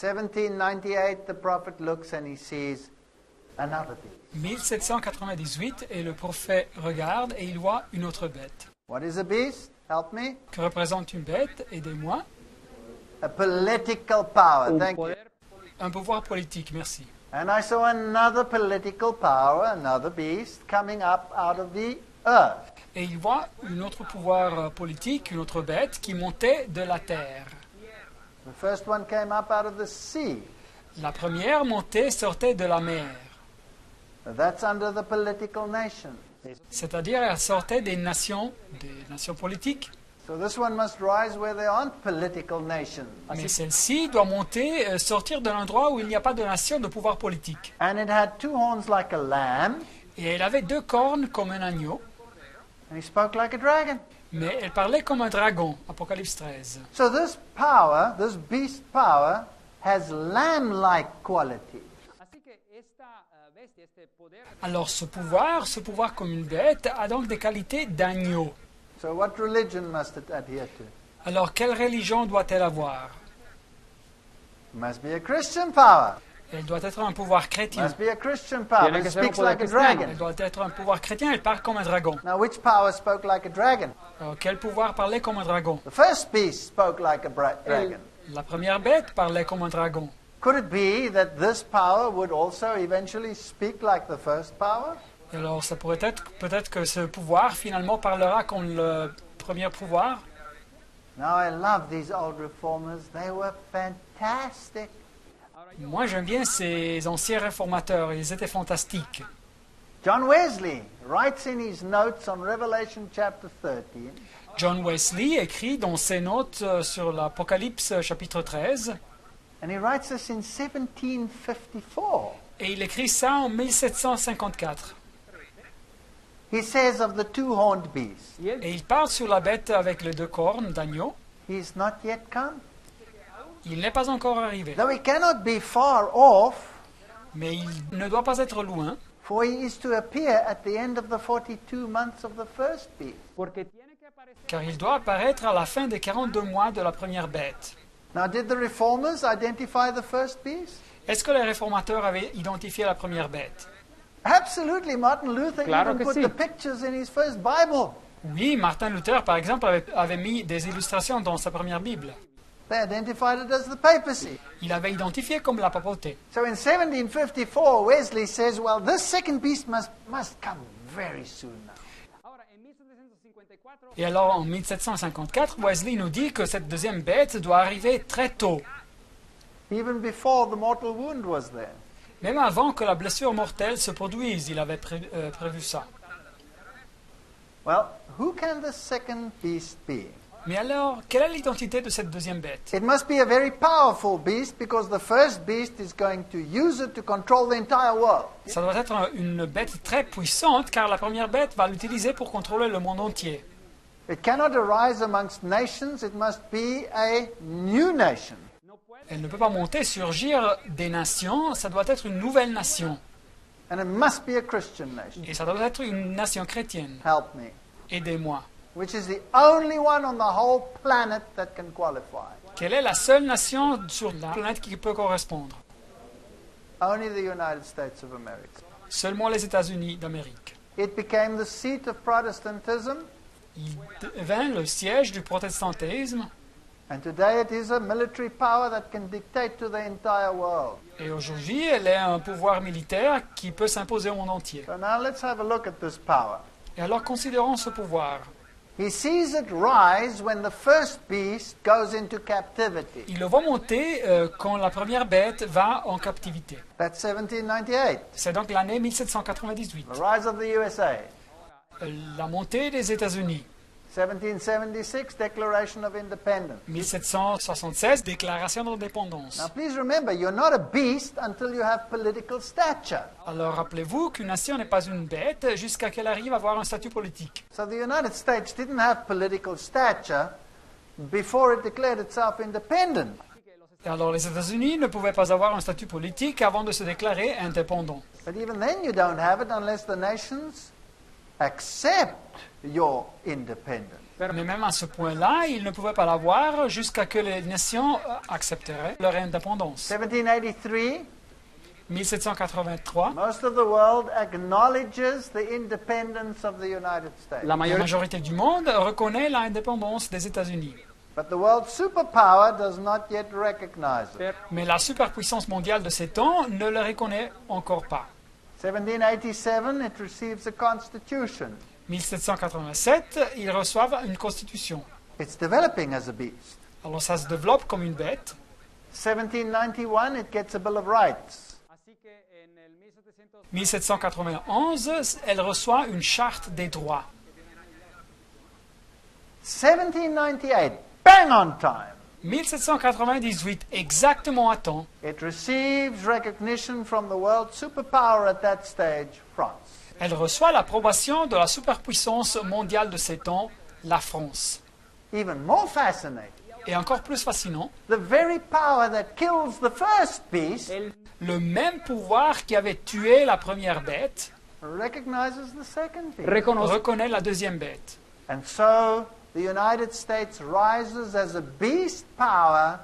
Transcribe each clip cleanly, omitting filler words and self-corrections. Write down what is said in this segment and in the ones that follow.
1798, the prophet looks and he sees another beast. 1798, et le prophète regarde et il voit une autre bête. What is a beast? Help me. Que représente une bête? Aidez-moi. A political power. Thank you. Un pouvoir politique, merci. And I saw another political power, another beast, coming up out of the earth. Et il voit un autre pouvoir politique, une autre bête qui montait de la terre. The first one came up out of the sea. La première montée sortait de la mer. That's under the political nation. C'est-à-dire, elle sortait des nations politiques. So this one must rise where there aren't political nations. Mais celle-ci doit monter, sortir de l'endroit où il n'y a pas de nation de pouvoir politique. And it had two horns like a lamb, Et elle avait deux cornes comme un agneau, and he spoke like a dragon. mais elle parlait comme un dragon, Apocalypse 13. So this power, this beast power, has lamb-like qualities. Alors ce pouvoir comme une bête, a donc des qualités d'agneau. So what religion must it adhere to? Alors quelle religion doit-elle avoir? It must be a Christian power. Elle doit être un pouvoir It chrétien. must be a Christian power. Tiene It que ser un speaks poder like a cristiano. dragon. Elle doit être un pouvoir chrétien, elle parle comme un dragon. Now, which power spoke like a dragon? Alors quel pouvoir parlait comme un dragon? The first beast spoke like a dragon. La première bête parlait comme un dragon. Could it be that this power would also eventually speak like the first power? Et alors ça pourrait être peut-être que ce pouvoir finalement parlera comme le premier pouvoir. Now, I love these old reformers. They were fantastic. Moi j'aime bien ces anciens réformateurs, ils étaient fantastiques. John Wesley writes in his notes on Revelation chapter 13, John Wesley écrit dans ses notes sur l'Apocalypse chapitre 13, and he writes this in 1754. et il écrit ça en 1754. He says of the two-horned beast, Et il parle sur la bête avec les deux cornes d'agneau. he's not yet come. Il n'est pas encore arrivé, Though he cannot be far off, mais il ne doit pas être loin, for he is to appear at the end of the 42 months of the first beast. car il doit apparaître à la fin des 42 mois de la première bête. Now, did the reformers identify the first beast? Est-ce que les réformateurs avaient identifié la première bête? Absolutely. Martin Luther Claro even que put sí. the pictures in his first Bible. Oui, Martin Luther, par exemple, avait mis des illustrations dans sa première Bible. They identified it as the papacy. Il avait identifié comme la papauté. So in 1754, Wesley says, well, this second beast must come very soon now. Et alors, en 1754, Wesley nous dit que cette deuxième bête doit arriver très tôt, Even before the mortal wound was there. même avant que la blessure mortelle se produise. Il avait prévu ça. Well, who can the second beast be? Mais alors, quelle est l'identité de cette deuxième bête? It must be a very powerful beast because the first beast is going to use it to control the entire world. Ça doit être une bête très puissante, car la première bête va l'utiliser pour contrôler le monde entier. It cannot arise amongst nations, it must be a new nation. Elle ne peut pas monter, surgir des nations, ça doit être une nouvelle nation. And it must be a Christian nation. Et ça doit être une nation chrétienne. Help me. Aidez-moi. Which is the only one on the whole planet that can qualify. Quelle est la seule nation sur la planète qui peut correspondre? Only the United States of America. Seulement les États-Unis d'Amérique. It became the seat of Protestantism, Il devint le siège du protestantisme, and today it is a military power that can dictate to the entire world. et aujourd'hui, elle est un pouvoir militaire qui peut s'imposer au monde entier. So now let's have a look at this power. Et alors, considérons ce pouvoir. He sees it rise when the first beast goes into captivity. Il le voit monter quand la première bête va en captivité. That's 1798, C'est donc l'année 1798. the rise of the USA. La montée des États-Unis. 1776, Declaration of Independence. 1776, déclaration d'indépendance. Now please remember, you're not a beast until you have political stature. Alors rappelez-vous qu'une nation n'est pas une bête jusqu'à qu'elle arrive à avoir un statut politique. So the United States didn't have political stature before it declared itself independent. Et alors les États-Unis ne pouvaient pas avoir un statut politique avant de se déclarer indépendants. But even then you don't have it unless the nations accept your independence. Mais même à ce point-là, ils ne pouvaient pas l'avoir jusqu'à que les nations accepteraient leur indépendance. 1783, 1783, most of the world acknowledges the independence of the United States. La la mayor- majorité du monde reconnaît l'indépendance des États-Unis. But the world superpower does not yet recognize it. Mais la superpuissance mondiale de ces temps ne le reconnaît encore pas. 1787, it receives a constitution. 1787, ils reçoivent une constitution. It's developing as a beast. Alors ça se développe comme une bête. 1791, it gets a Bill of Rights. Así que en el 1700 1791, elle reçoit une charte des droits. 1798, bang on time, 1798, exactement à temps, it receives recognition from the world superpower at that stage, France. elle reçoit l'approbation de la superpuissance mondiale de ces temps, la France. Even more fascinating, Et encore plus fascinant, the very power that kills the first beast el le même pouvoir qui avait tué la première bête recognizes the second beast. reconoce reconnaît la deuxième bête. And so the United States rises as a beast power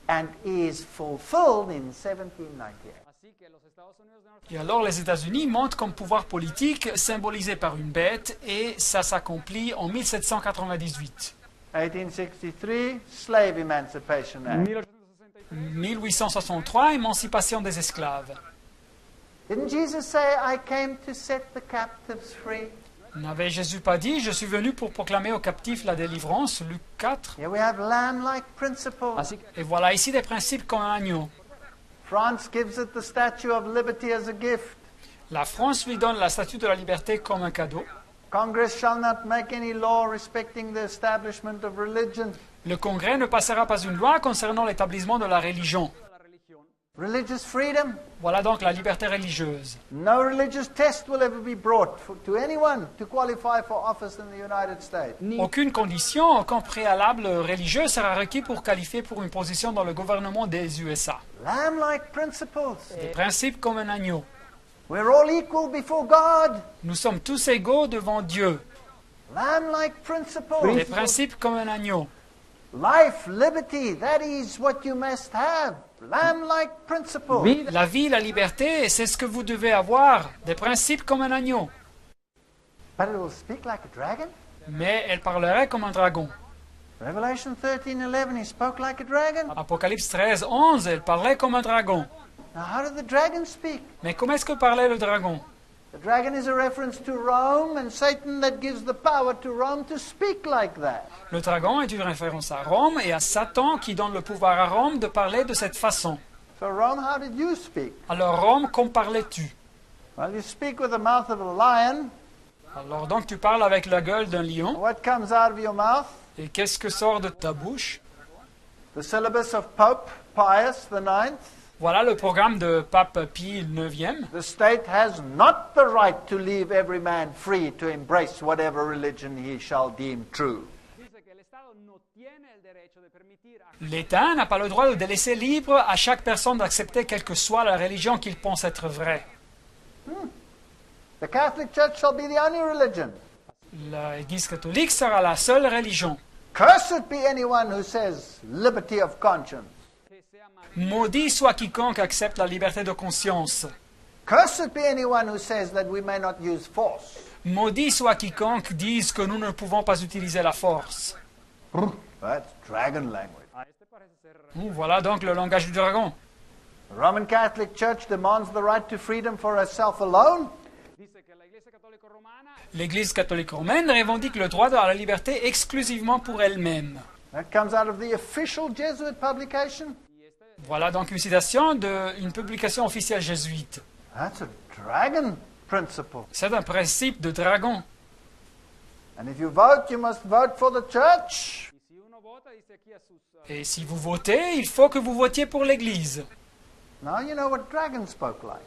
and is fulfilled in 1798. así que los Estados Unidos de Norteamérica Et alors les États-Unis montent comme pouvoir politique symbolisé par une bête et ça s'accomplit en 1798. 1863, Slave Emancipation Act. 1863 1863, émancipation des esclaves. Didn't Jesus say, I came to set the captives free? N'avait Jésus pas dit, je suis venu pour proclamer aux captifs la délivrance, Luc 4. Here we have lamb-like principles. así que Et voilà ici des principes comme un agneau. France gives it the Statue of Liberty as a gift. La France lui donne la statue de la liberté comme un cadeau. Congress shall not make any law respecting the establishment of religion. Le Congrès ne passera pas une loi concernant l'établissement de la religion. la religión Religious freedom. Voilà donc la liberté religieuse. No religious test will ever be brought to anyone to qualify for office in the United States. ni Aucune condition, aucun préalable religieux sera requis pour qualifier pour une position dans le gouvernement des USA. Lamb-like principles. Des principes comme un agneau. We're all equal before God. Nous sommes tous égaux devant Dieu. Lamb-like Des principles. principes comme un agneau. Life, liberty, that is what you must have. Lamb-like principles. vida La vie, la liberté, c'est ce que vous devez avoir. Des principes comme un agneau. But it will speak like a dragon. Mais elle parlerait comme un dragon. Revelation 13:11, he spoke like a dragon. Apocalypse 13, 11, elle parlait comme un dragon. Now, how did the dragon speak? Mais comment est-ce que parlait le dragon? The dragon is a reference to Rome and Satan that gives the power to Rome to speak like that. Le dragon est une référence à Rome et à Satan qui donne le pouvoir à Rome de parler de cette façon. So, Rome, how did you speak? Alors Rome, comment parlais-tu? Well, you speak with the mouth of a lion. Alors donc tu parles avec la gueule d'un lion. What comes out of your mouth? Et qu'est-ce que sort de ta bouche? The syllabus of Pope Pius IX. Voilà le programme de Pape Pie IX. The state has not the right to leave every man free to embrace whatever religion he shall deem true. dice que el Estado no tiene el derecho de permitir a L'État n'a pas le droit de laisser libre à chaque personne d'accepter quelle que soit la religion qu'il pense être vraie. The Catholic Church shall be the only religion. L'Église catholique sera la seule religion. Cursed be anyone who says liberty of conscience. que sea más Maudit soit quiconque accepte la liberté de conscience. Cursed be anyone who says that we may not use force. Maudit soit quiconque dise que nous ne pouvons pas utiliser la force. That's dragon language. a este parece ser Voilà donc le langage du dragon. The Roman Catholic Church demands the right to freedom for herself alone. dice que la Iglesia Católica Romana L'Église catholique romaine revendique le droit à la liberté exclusivement pour elle-même. That comes out of the official Jesuit publication. Voilà donc une citation d'une publication officielle jésuite. That's a dragon principle. C'est un principe de dragon. And if you vote, you must vote for the church. y si uno vota dice aquí a sus Et si vous votez, il faut que vous votiez pour l'Église. Now you know what dragon spoke like.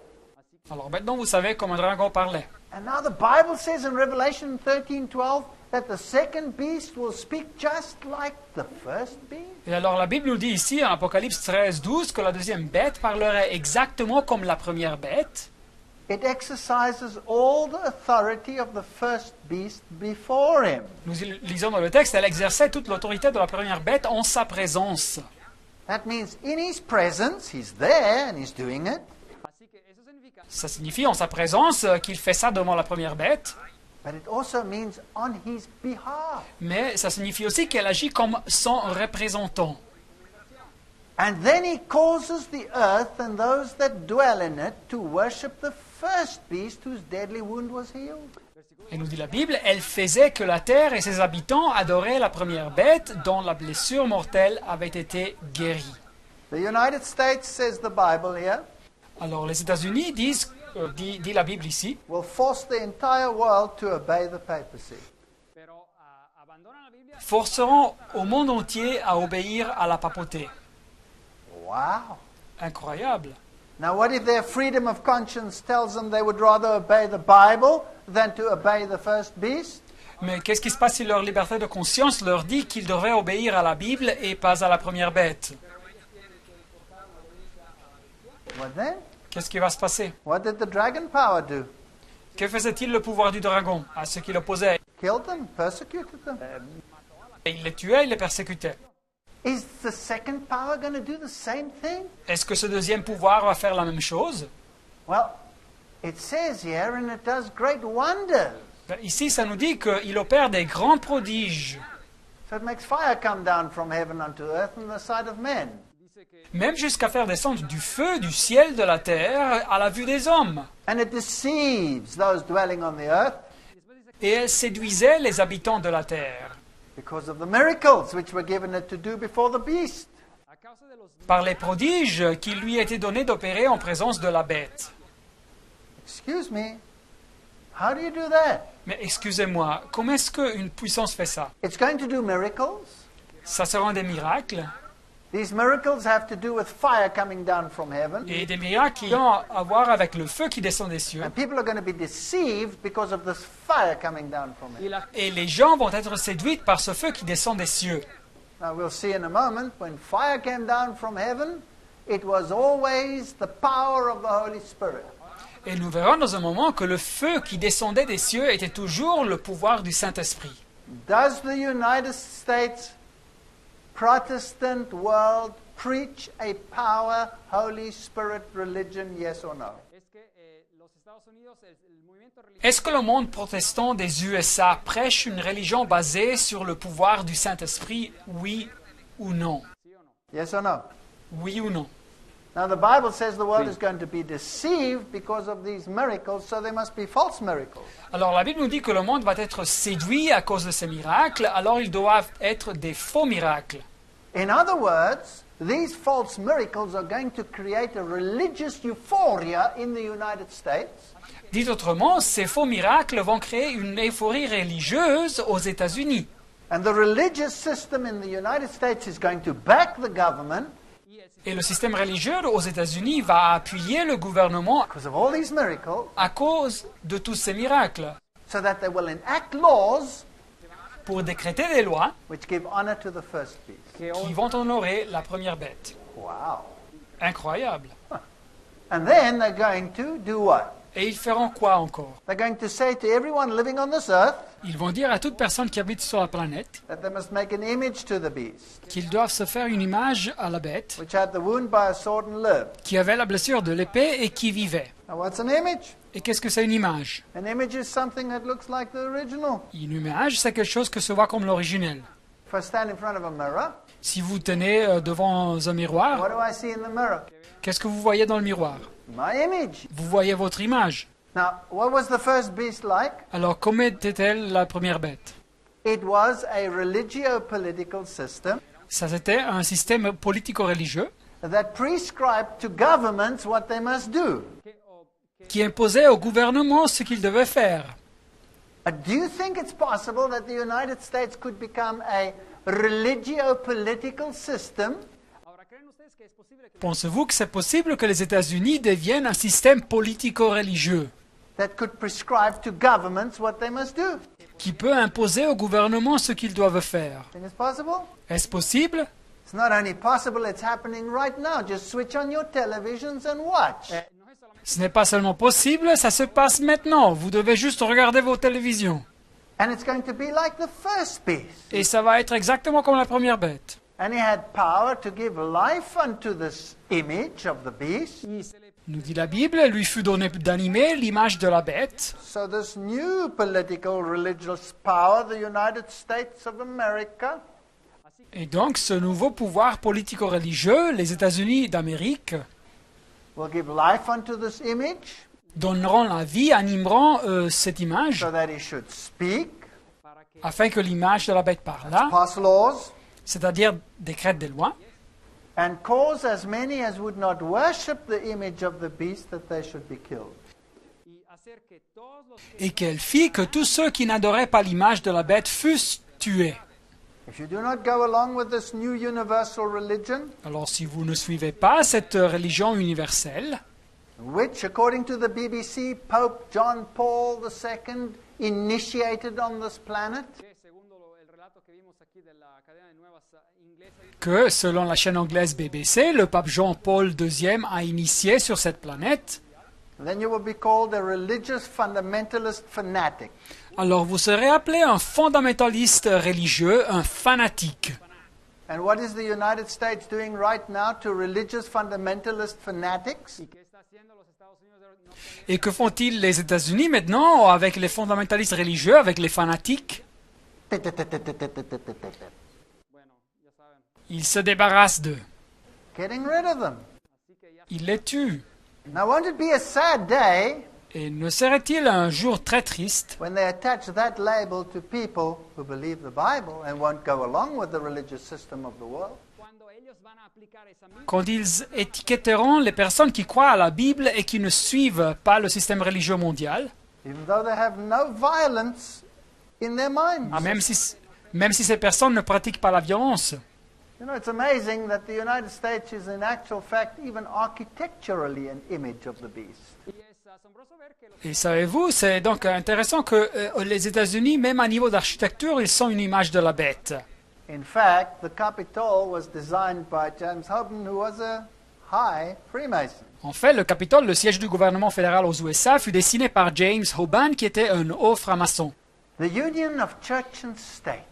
Alors maintenant, vous savez comment un dragon parlait. And now the Bible says in Revelation 13:12 that the second beast will speak just like the first beast. Et alors la Bible nous dit ici, en Apocalypse 13, 12, que la deuxième bête parlerait exactement comme la première bête. it exercises all the authority of the first beast before him. Nous lisons dans le texte, elle exerçait toute l'autorité de la première bête en sa présence. That means in his presence, he's there and he's doing it. Así que eso significa Ça signifie en sa présence qu'il fait ça devant la première bête, But it also means on his behalf. mais ça signifie aussi qu'elle agit comme son représentant. And then he causes the earth and those that dwell in it to worship the first beast whose deadly wound was healed. Et nous dit la Bible, elle faisait que la terre et ses habitants adoraient la première bête dont la blessure mortelle avait été guérie. The United States, says the Bible here, Alors les États-Unis dit la Bible ici, will force the entire world to obey the papacy. pero abandonan la Biblia forceront au monde entier à obéir à la papauté. Wow. Incroyable. Now, what if their freedom of conscience tells them they would rather obey the Bible than to obey the first beast? Mais qu'est-ce qui se passe si leur liberté de conscience leur dit qu'ils devraient obéir à la Bible et pas à la première bête? What then? Qu'est-ce qui va se passer? What did the dragon power do? Que faisait-il le pouvoir du dragon à ceux qui l'opposaient? Killed them, persecuted them. Et il les tuait, il les persécutait. Is the second power going to do the same thing? Est-ce que ce deuxième pouvoir va faire la même chose? Well, it says here, and it does great wonders. Ben, ici, ça nous dit qu'il opère des grands prodiges. So it makes fire come down from heaven unto earth in the sight of men. dice que Même jusqu'à faire descendre du feu du ciel de la terre à la vue des hommes. And it deceives those dwelling on the earth Et elle séduisait les habitants de la terre because of the miracles which were given it to do before the beast. a causa de los par les prodiges qui lui étaient donnés d'opérer en présence de la bête. Excuse me, how do you do that? Mais excusez-moi, comment est-ce qu'une puissance fait ça? It's going to do miracles. Ça sera des miracles, These miracles have to do with fire coming down from heaven. et des miracles qui ont à voir avec le feu qui descend des cieux. And people are going to be deceived because of this fire coming down from y heaven. la Et les gens vont être séduits par ce feu qui descend des cieux. Now we'll see in a moment, when fire came down from heaven, it was always the power of the Holy Spirit. Et nous verrons dans un moment que le feu qui descendait des cieux était toujours le pouvoir du Saint-Esprit. Does the United States Protestant world preach a power, Holy Spirit religion, yes or no? es que los Estados Unidos el movimiento religioso Est-ce que le monde protestant des USA prêche une religion basée sur le pouvoir du Saint-Esprit, oui ou non? sí o no Yes or no? Oui ou non? Now the Bible says the world is going to be deceived because of these miracles, so they must be false miracles. Alors la Bible nous dit que le monde va être séduit à cause de ces miracles, alors ils doivent être des faux miracles. In other words, these false miracles are going to create a religious euphoria in the United States. Dit autrement, ces faux miracles vont créer une euphorie religieuse aux États-Unis. And the religious system in the United States is going to back the government Et le système religieux aux États-Unis va appuyer le gouvernement because of all these miracles, à cause de tous ces miracles, so that they will enact laws pour décréter des lois which give honor to the first beast. que qui vont honorer la première bête. Wow. Incroyable. And then they're going to do what? Et ils feront quoi encore? They're going to say to everyone living on this earth Ils vont dire à toute personne qui habite sur la planète that they must make an image to the beast, qu'ils doivent se faire une image à la bête which had the wound by a sword and lived. qui avait la blessure de l'épée et qui vivait. Now, what's an image? Et qu'est-ce que c'est une image? An image is something that looks like the original. Une image, c'est quelque chose que se voit comme l'originel. If I stand in front of a mirror, Si vous tenez devant un miroir, what do I see in the mirror? qu'est-ce que vous voyez dans le miroir? My image. Vous voyez votre image. Now, what was the first beast like? Alors, comment était-elle la première bête? It was a religio-political system Ça, c'était un système politico-religieux that prescribed to governments what they must do. qui imposait au gouvernement ce qu'il devait faire. Do you think it's possible that the United States could become a religio-political system ahora creen ustedes que es posible que Pensez-vous que c'est possible que les États-Unis deviennent un système politico-religieux that could prescribe to governments what they must do? qui peut imposer au gouvernement ce qu'ils doivent faire? Think it's possible? Est-ce possible? It's not only possible, it's happening right now. Just switch on your televisions and watch. no es solamente Ce n'est pas seulement possible, ça se passe maintenant. Vous devez juste regarder vos télévisions. And it's going to be like the first beast. Et ça va être exactement comme la première bête. And he had power to give life unto this image of the beast. Nous dit la Bible, lui fut donné d'animer l'image de la bête. So this new political religious power, the United States of America, Et donc ce nouveau pouvoir politico-religieux, les États-Unis d'Amérique, will give life unto this image donneront la vie, animeront cette image, so that he should speak, afin que l'image de la bête parle, pass laws, c'est-à-dire décrète des lois, and cause as many as would not worship the image of the beast that they should be killed. et qu'elle fit que tous ceux qui n'adoraient pas l'image de la bête fussent tués. If you do not go along with this new universal religion, Alors si vous ne suivez pas cette religion universelle, which, according to the BBC, Pope John Paul II initiated on this planet, que selon la chaîne anglaise BBC, le pape Jean-Paul II a initié sur cette planète, then you will be called a religious fundamentalist fanatic. alors vous serez appelé un fondamentaliste religieux, un fanatique. And what is the United States doing right now to religious fundamentalist fanatics? Et que font-ils les États-Unis maintenant avec les fondamentalistes religieux, avec les fanatiques? Ils se débarrassent d'eux. Getting rid of them. Ils les tuent. Now, won't it be a sad day Et ne serait-il un jour très triste when they attach that label to people who believe the Bible and won't go along with the religious system of the world? quand ils étiquetteront les personnes qui croient à la Bible et qui ne suivent pas le système religieux mondial, Even though they have no violence in their minds. même si ces personnes ne pratiquent pas la violence? You know, it's amazing that the United States is in actual fact even architecturally an image of the beast. Et savez-vous, c'est donc intéressant que les États-Unis, même à niveau d'architecture, ils sont une image de la bête. In fact, the Capitol was designed by James Hoban, who was a high Freemason. En fait, le Capitole, le siège du gouvernement fédéral aux USA, fut dessiné par James Hoban, qui était un haut franc-maçon. The union of church and state.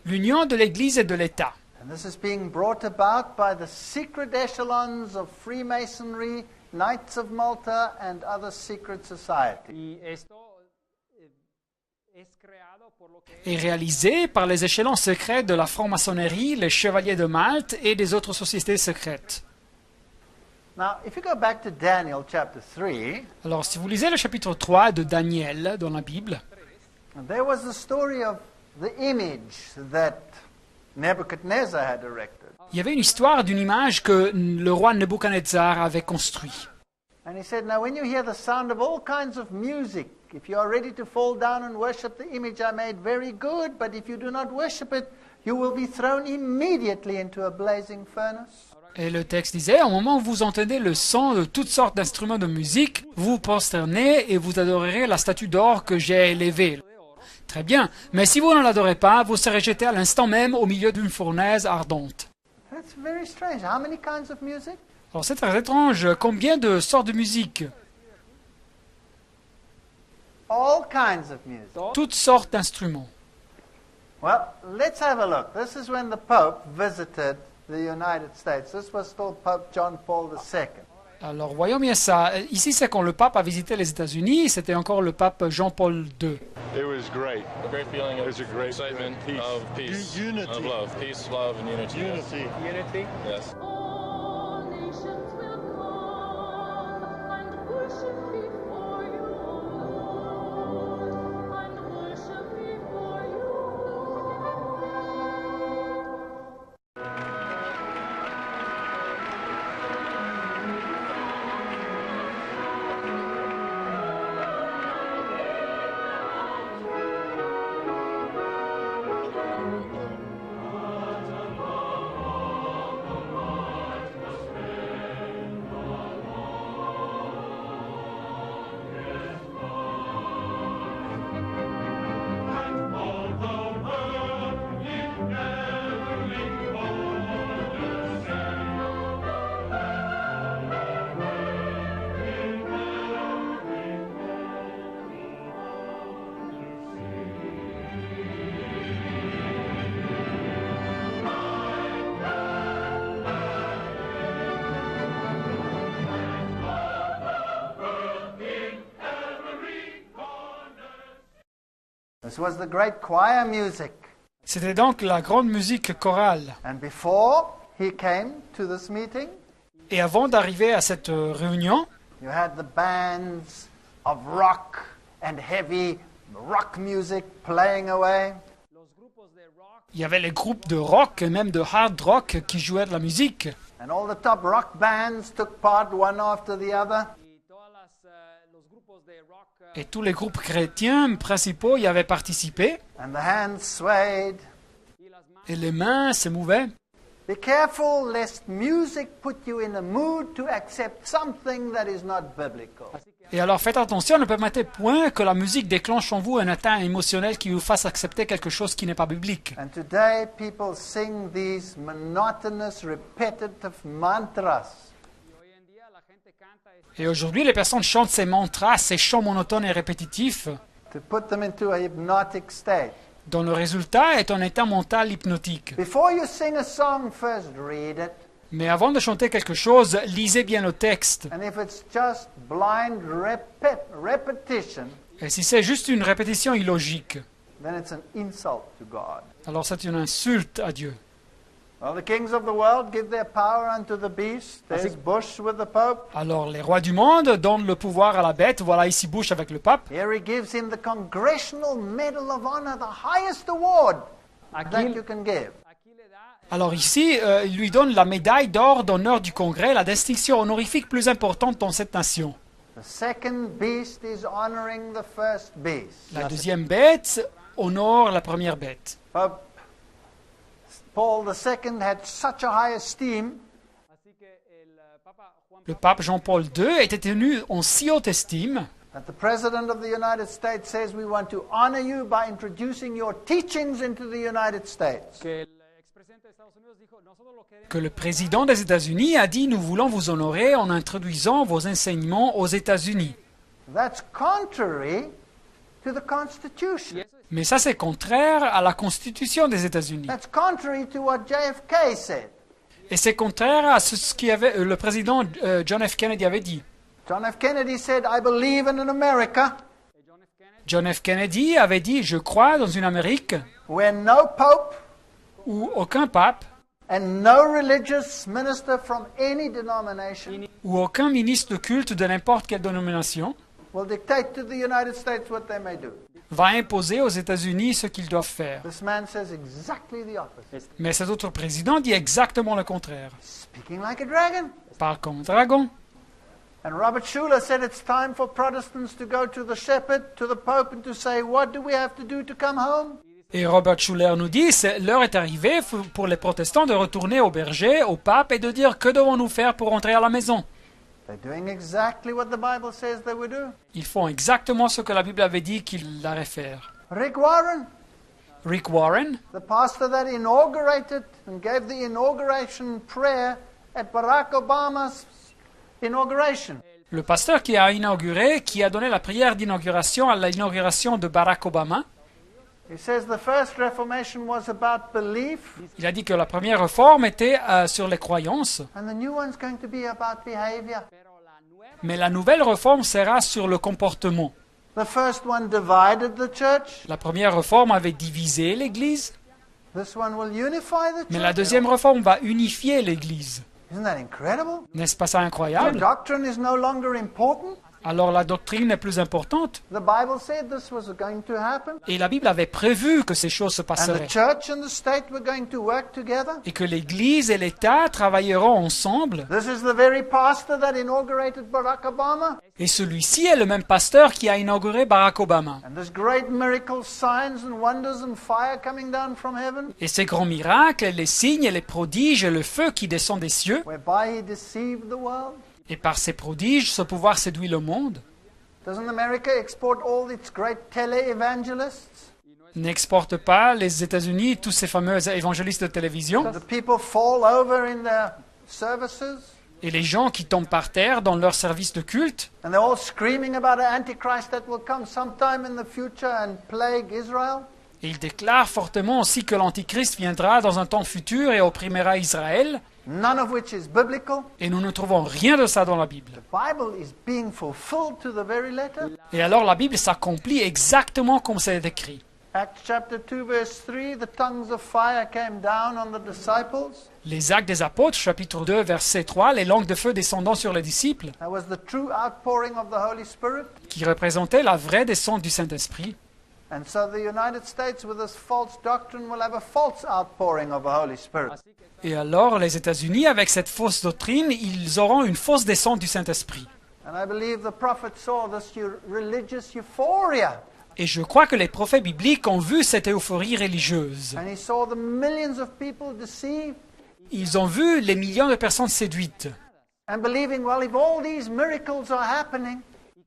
L'union de l'Église et de l'État. And this is being brought about by the secret echelons of Freemasonry, Knights of Malta, and other secret societies. Est réalisé par les échelons secrets de la franc-maçonnerie, les chevaliers de Malte et des autres sociétés secrètes. Now, if you go back to Daniel chapter 3, Alors, si vous lisez le chapitre 3 de Daniel dans la Bible, there was the story of the image that Nebuchadnezzar had erected. il y avait une histoire d'une image que le roi Nebuchadnezzar avait construite. And he said, now when you hear the sound of all kinds of music, if you are ready to fall down and worship the image I made, very good, but if you do not worship it, you will be thrown immediately into a blazing furnace. Et le texte disait, au moment où vous entendez le son de toutes sortes d'instruments de musique, vous vous prosternez et vous adorerez la statue d'or que j'ai élevée. Très bien, mais si vous ne l'adorez pas, vous serez jeté à l'instant même au milieu d'une fournaise ardente. That's very strange. How many kinds of music? Alors c'est très étrange, combien de sortes de musique? All kinds of music. Toutes sortes d'instruments. Well, let's have a look. This is when the Pope visited the United States. This was still Pope John Paul II. Alors voyons bien ça. Ici c'est quand le pape a visité les États-Unis, c'était encore le pape Jean-Paul II. It was great. A great feeling of It was a great excitement, feeling. of peace, Unity. of love. Peace, love, and unity. yes. Unity. Yes. All nations will come and worship before you, Lord, and worship before you. This was the great choir music. C'était donc la grande musique chorale. And before he came to this meeting, Et avant d'arriver à cette réunion, you had the bands of rock and heavy rock music playing away. il y avait les groupes de rock et même de hard rock qui jouaient de la musique. And all the top rock bands took part one after the other. Et tous les groupes chrétiens principaux y avaient participé. And the hands swayed. Et les mains se mouvaient. Be careful lest music put you in a mood to accept something that is not biblical. Et alors faites attention, ne permettez point que la musique déclenche en vous un atteint émotionnel qui vous fasse accepter quelque chose qui n'est pas biblique. And today people sing these monotonous, repetitive mantras. Et aujourd'hui, les personnes chantent ces mantras, ces chants monotones et répétitifs, To put them into a hypnotic state. dont le résultat est un état mental hypnotique. Before you sing a song, first read it. Mais avant de chanter quelque chose, lisez bien le texte. And if it's just blind repetition, Et si c'est juste une répétition illogique, then it's an insult to God. alors c'est une insulte à Dieu. Well, the kings of the world give their power unto the beast. There's Bush with the Pope. Alors les rois du monde donnent le pouvoir à la bête. Voilà ici Bush avec le pape. Here he gives him the Congressional Medal of Honor, the highest award that you can give. Alors ici, il lui donne la médaille d'or d'honneur du Congrès, la distinction honorifique plus importante dans cette nation. The second beast is honoring the first beast. La deuxième bête honore la première bête. Pope Paul II had such a high esteem Le pape Jean-Paul II était tenu en si haute estime that the President of the United States says we want to honor you by introducing your teachings into the United States. que le président des États-Unis a dit « Nous voulons vous honorer en introduisant vos enseignements aux États-Unis ». That's contrary to the Constitution. Mais ça, c'est contraire à la Constitution des États-Unis. That's contrary to what JFK said. Et c'est contraire à ce que le président John F. Kennedy avait dit. John F. Kennedy said, I believe in an America John F. Kennedy avait dit « Je crois dans une Amérique where no pope où aucun pape and no religious minister from any denomination ou aucun ministre de culte de n'importe quelle dénomination will dictate to the United States what they may do. va imposer aux États-Unis ce qu'ils doivent faire. This man says exactly the opposite. Mais cet autre président dit exactement le contraire. Speaking like a dragon. Parle comme un dragon. And Robert Schuller said it's time for Protestants to go to the shepherd, to the Pope, and to say, what do we have to do to come home? Et Robert Schuller nous dit, l'heure est arrivée pour les protestants de retourner au berger, au pape, et de dire que devons-nous faire pour rentrer à la maison. They're doing exactly what the Bible says they would do. Ils font exactement ce que la Bible avait dit qu'ils allaient faire. Rick Warren, Rick Warren, the pastor that inaugurated and gave the inauguration prayer at Barack Obama's inauguration. le pasteur qui a inauguré, qui a donné la prière d'inauguration à l'inauguration de Barack Obama, He says the first Reformation was about belief, il a dit que la première réforme était sur les croyances, and the new one's going to be about behavior. mais la nouvelle réforme sera sur le comportement. The first one divided the church. La première réforme avait divisé l'Église, This one will unify the mais la church. deuxième réforme va unifier l'Église. Isn't that incredible? N'est-ce pas ça The incroyable? doctrine is no longer important. Alors la doctrine est plus importante. The Bible said this was going to happen. Et la Bible avait prévu que ces choses se And the passeraient. church and the state were going to work together. Et que l'Église et l'État travailleront ensemble. This is the very pastor that inaugurated Barack Obama. Et celui-ci est le même pasteur qui a inauguré Barack Obama. And this great miracles, signs and wonders and fire coming down from heaven, Et ces grands miracles, les signes, les prodiges et le feu qui descend des cieux. whereby he deceived the world. Et par ces prodiges, ce pouvoir séduit le monde. Doesn't America export all its great tele-evangelists? N'exporte pas les États-Unis tous ces fameux évangélistes de télévision. The people fall over in their services. Et les gens qui tombent par terre dans leur service de culte. And they're all screaming about an antichrist that will come sometime in the future and plague Israel. Et ils déclarent fortement aussi que l'Antichrist viendra dans un temps futur et opprimera Israël. None of which is biblical. Et nous ne trouvons rien de ça dans la Bible. The Bible is being fulfilled to the very letter. Et alors la Bible s'accomplit exactement comme c'est écrit. Acts chapter 2, verse 3, the tongues of fire came down on the disciples. Les Actes des Apôtres, chapitre 2, verset 3, les langues de feu descendant sur les disciples, That was the true outpouring of the Holy Spirit. qui représentaient la vraie descente du Saint-Esprit. And so the United States, with this false doctrine, will have a false outpouring of the Holy Spirit. Et alors, les États-Unis, avec cette fausse doctrine, ils auront une fausse descente du Saint-Esprit. And I believe the prophet saw this religious euphoria. Et je crois que les prophètes bibliques ont vu cette euphorie religieuse. And he saw the millions of people deceived Ils ont vu les millions de personnes séduites and believing, well, if all these miracles are happening,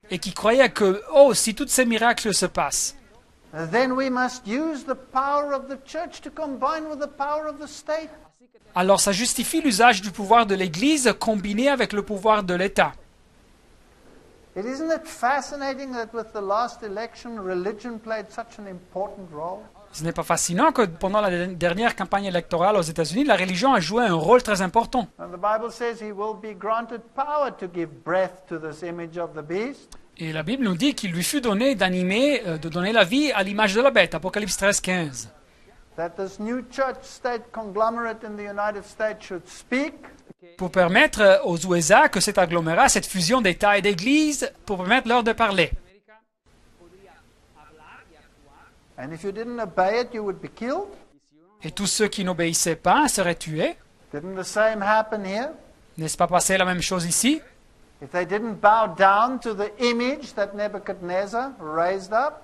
et qui croyaient que, oh, si tous ces miracles se passent, then we must use the power of the church to combine with the power of the state. alors ça justifie l'usage du pouvoir de l'Église combiné avec le pouvoir de l'État. Isn't it fascinating that with the last election, religion played such an important role? Ce n'est pas fascinant que pendant la dernière campagne électorale aux États-Unis, la religion a joué un rôle très important. And the Bible says he will be granted power to give breath to this image of the beast. Et la Bible nous dit qu'il lui fut donné d'animer, de donner la vie à l'image de la bête, Apocalypse 13, 15. That this new church-state conglomerate in the United States should speak, Pour permettre aux USA que cet agglomérat, cette fusion d'États et d'Églises, pour permettre leur de parler. and if you didn't obey it, you would be killed. Et tous ceux qui n'obéissaient pas seraient tués. Didn't the same happen here? N'est-ce pas passé la même chose ici? If they didn't bow down to the image that Nebuchadnezzar raised up,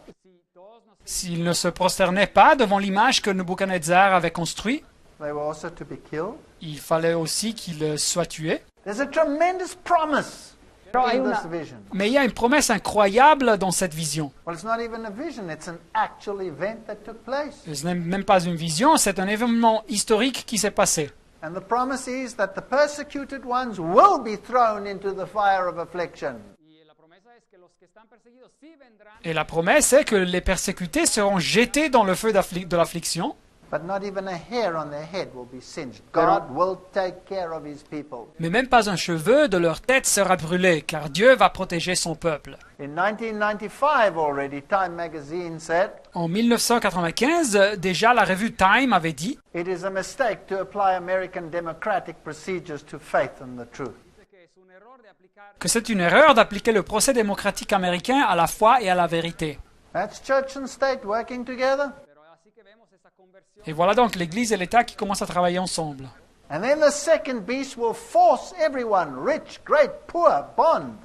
S'ils ne se prosternaient pas devant l'image que Nebuchadnezzar avait construite, they were also to be killed. il fallait aussi qu'ils soient tués. There's a tremendous promise Però hai in una, this vision. Mais il y a une promesse incroyable dans cette vision. Well, it's not even a vision, it's an actual event that took place. Ce n'est même pas une vision, c'est un événement historique qui s'est passé. And the promise is that the persecuted ones will be thrown into the fire of affliction. y la promesa es que los que están perseguidos sí vendrán, Et la promesse est que les persécutés seront jetés dans le feu de l'affliction, But not even a hair on their head will be singed. God will take care of his people. mais même pas un cheveu de leur tête sera brûlé, car Dieu va protéger son peuple. In 1995 already, Time magazine said, En 1995, déjà la revue Time avait dit it is a mistake to apply American democratic procedures to faith and the truth. dice que es un error de aplicar, que c'est une erreur d'appliquer le procès démocratique américain à la foi et à la vérité. That's church and state working together. pero así que vemos esa conversión. Et voilà donc l'Église et l'État qui commencent à travailler ensemble. And then the second beast will force everyone, rich, great, poor, bond.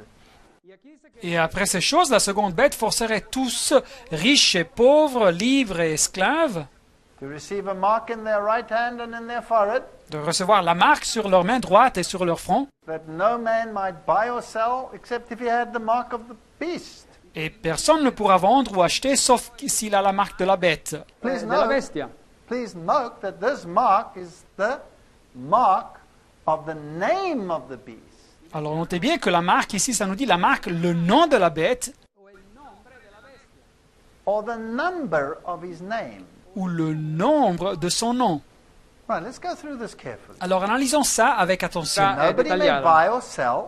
Y aquí dice que Et après ces choses, la seconde bête forcerait tous, riches et pauvres, libres et esclaves, To receive a mark in their right hand and in their forehead, de recevoir la marque sur leur main droite et sur leur front, that no man might buy or sell except if he had the mark of the beast. et personne ne pourra vendre ou acheter sauf s'il a la marque de la bête. Please de la note, bestia. please note that this mark is the mark of the name of the beast. Alors notez bien que la marque ici, ça nous dit la marque, le nom de la bête Or the number of his name. ou le nombre de son nom. Right, let's go through this carefully. Alors analysons ça avec attention. Ça- Nobody may détaillado. buy or sell.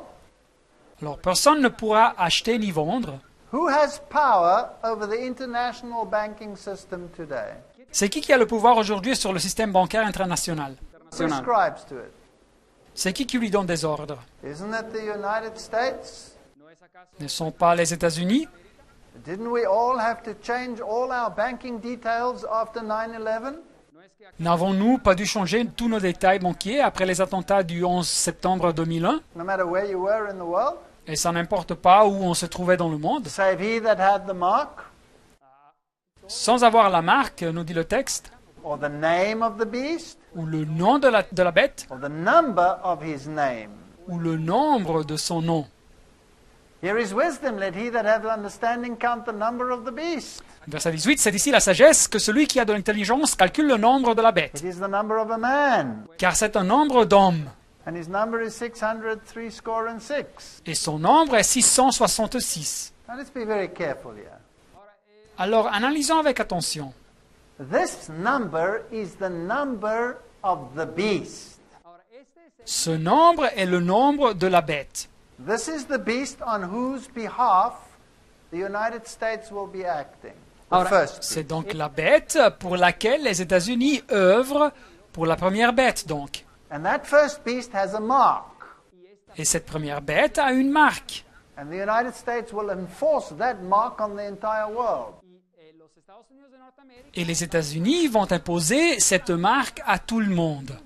Alors personne ne pourra acheter ni vendre. Who has power over the international banking system today? C'est qui a le pouvoir aujourd'hui sur le système bancaire international? Who prescribes to it? C'est qui lui donne des ordres? Isn't it the United States? ¿No es acaso Ne sont pas les États-Unis? Didn't we all have to change all our banking details after 9/11? no es que aquí N'avons-nous pas dû changer tous nos détails banquiers après les attentats du 11 septembre 2001? No matter where you were in the world? Et ça n'importe pas où on se trouvait dans le monde. Save he that had the mark, Sans avoir la marque, nous dit le texte, or the name of the beast, ou le nom de la bête, or the number of his name. ou le nombre de son nom. Here is wisdom. Let he that hath understanding count the number of the beast. Verset 18, c'est ici la sagesse que celui qui a de l'intelligence calcule le nombre de la bête, It is the number of a man, car c'est un nombre d'hommes, and his number is 603 et son nombre est 666. Now let's be very careful here. Alors analysons avec attention. This number is the number of the beast. ahora este es Ce nombre est le nombre de la bête. This is the beast on whose behalf the United States will be acting. Alors, first c'est beast. donc la bête pour laquelle les États-Unis œuvrent pour la première bête, donc. And that first beast has a mark. Et cette première bête a une marque. And the United States will enforce that mark on the entire world. Los Estados Unidos de Norteamérica Et les États-Unis vont imposer cette marque à tout le monde.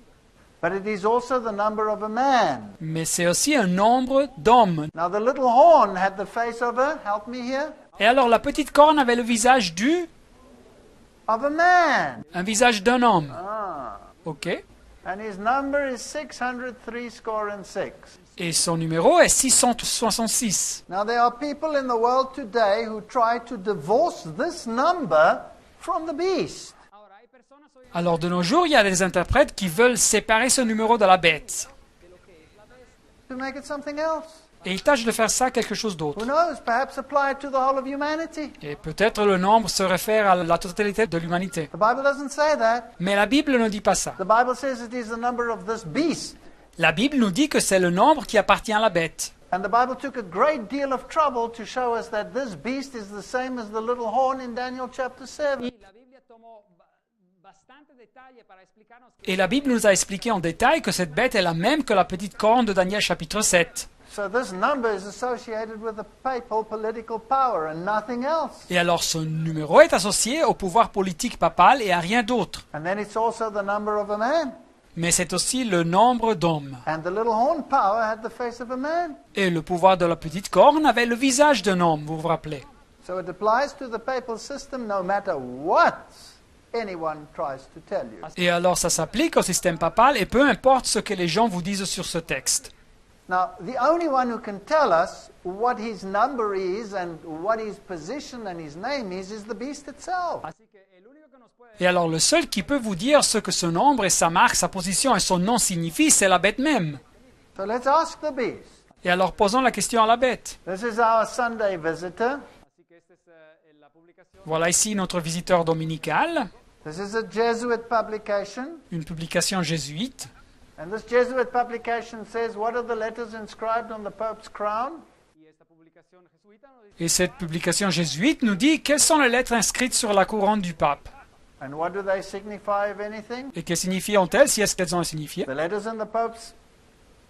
But it is also the number of a man. Mais c'est aussi un nombre d'hommes. Now the little horn had the face of a, help me here, Et alors la petite corne avait le visage of a man. un visage d'un homme. Ah. Ok. And his number is 603 score and 6. Et son numéro est 666. Now there are people in the world today who try to divorce this number from the beast. Ahora hay personas hoy Alors de nos jours, il y a des interprètes qui veulent séparer ce numéro de la bête. To make it something else. Et ils tâchent de faire ça quelque chose Who d'autre. knows? Perhaps apply it to the whole of humanity. Et peut-être le nombre se réfère à la totalité de l'humanité. The Bible doesn't say that. Mais la Bible ne dit pas ça. The Bible says it is the number of this beast. La Bible nous dit que c'est le nombre qui appartient à la bête. And the Bible took a great deal of trouble to show us that this beast is the same as the little horn in Daniel chapter 7. y la Biblia tomó bastante detalle para explicarnos que Et la Bible nous a expliqué en détail que cette bête est la même que la petite corne de Daniel chapitre 7. So this number is associated with the papal political power and nothing else. Et alors ce numéro est associé au pouvoir politique papal et à rien d'autre. And then it's also the number of a man. Mais c'est aussi le nombre d'hommes. And the little horn power had the face of a man. Et le pouvoir de la petite corne avait le visage d'un homme, vous vous rappelez. So it applies to the papal system no matter what anyone tries to tell you. Et alors ça s'applique au système papal et peu importe ce que les gens vous disent sur ce texte. Now, the only one who can tell us what his number is and what his position and his name is the beast itself. así que el único que nos puede Et alors le seul qui peut vous dire ce que ce nombre et sa marque, sa position et son nom signifient, c'est la bête même. So let's ask the beast. Et alors posons la question à la bête. This is our Sunday visitor. así que esta es la publicación Voilà ici notre visiteur dominical, This is a Jesuit publication. une publication jésuite. And this Jesuit publication says, what are the letters inscribed on the Pope's crown? y esta publicación jesuita nos dice Et cette publication jésuite nous dit quelles sont les lettres inscrites sur la couronne du pape. And what do they signify, if anything? Et que signifient-elles, si est-ce qu'elles ont signifié? The letters in the Pope's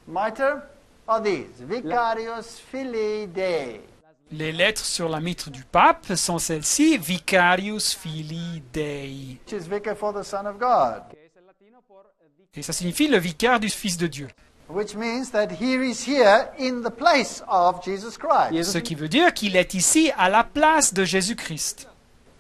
mitre are these. Vicarius Filii Dei. Les lettres sur la mitre du pape sont celles-ci, Vicarius Filii Dei. Which is vicar for the Son of God. que es el latino por Et ça signifie le vicaire du Fils de Dieu. Which means that he is here in the place of Jesus Christ. Ce qui veut dire qu'il est ici à la place de Jésus-Christ.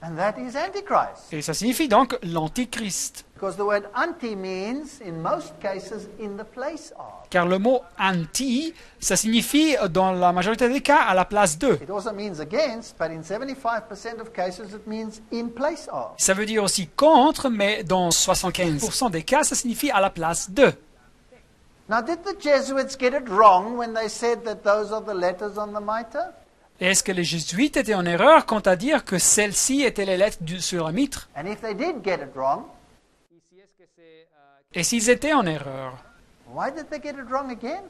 And that is Antichrist. Et ça signifie donc l'Antichrist. Because the word anti means, in most cases, in the place of. Car le mot anti, ça signifie dans la majorité des cas à la place de. It also means against, but in 75% of cases it means in place of. Ça veut dire aussi contre, mais dans 75% des cas, ça signifie à la place de. Now, did the Jesuits get it wrong when they said that those are the letters on the mitre? Et est-ce que les jésuites étaient en erreur quant à dire que celles-ci étaient les lettres sur la mitre? And if they did get it wrong, y si es que se Et s'ils étaient en erreur, why did they get it wrong again?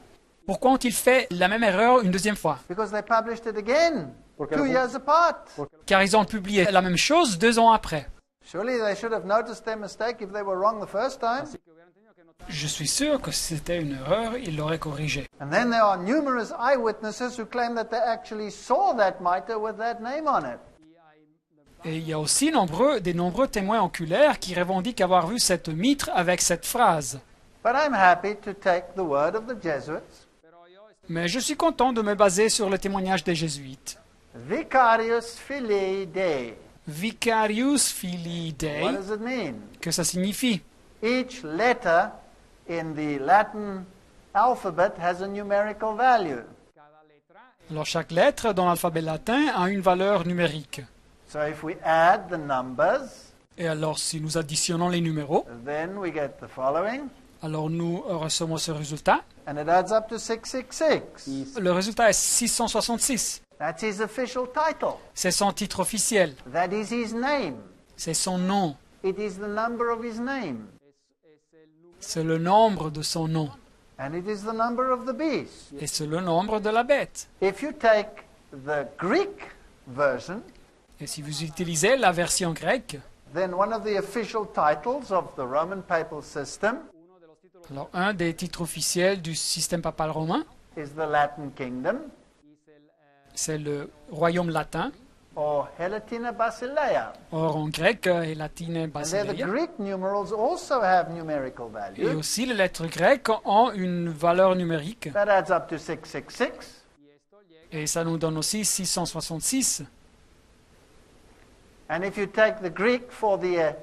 pourquoi ont-ils fait la même erreur une deuxième fois? Because they published it again, 2 years apart. Car ils ont publié la même chose 2 ans après. Surely they should have noticed their mistake if they were wrong the first time. que hubieran tenido que notar Je suis sûr que si c'était une erreur, ils l'auraient corrigée. And then there are numerous eyewitnesses who claim that they actually saw that mitre with that name on it. Et il y a aussi des nombreux témoins oculaires qui revendiquent avoir vu cette mitre avec cette phrase. But I'm happy to take the word of the Jesuits. pero yo Mais je suis content de me baser sur le témoignage des jésuites. Vicarius Filii Dei. Vicarius Filii Dei, What does it mean? que ça signifie? Each letter in the Latin alphabet has a numerical value. cada letra Alors chaque lettre dans l'alphabet latin a une valeur numérique. So if we add the numbers, Et alors si nous additionnons les numéros, then we get the following. alors nous recevons ce résultat. And it adds up to 666. Le résultat est 666. That's his official title. C'est son titre officiel. That is his name. C'est son nom. It is the number of his name. C'est le nombre de son nom. And it is the number of the beast. Et c'est le nombre de la bête. If you take the Greek version, Et si vous utilisez la version grecque, then one of the official titles of the Roman papal system alors un des titres officiels du système papal romain, is the Latin Kingdom, c'est le royaume latin, or Helatina Basileia. or en grec et latine And there the basileia. Greek numerals also have numerical Et value. aussi les lettres grecques ont une valeur numérique. That adds up to 666. Et ça nous donne aussi 666. And if you take the Greek for the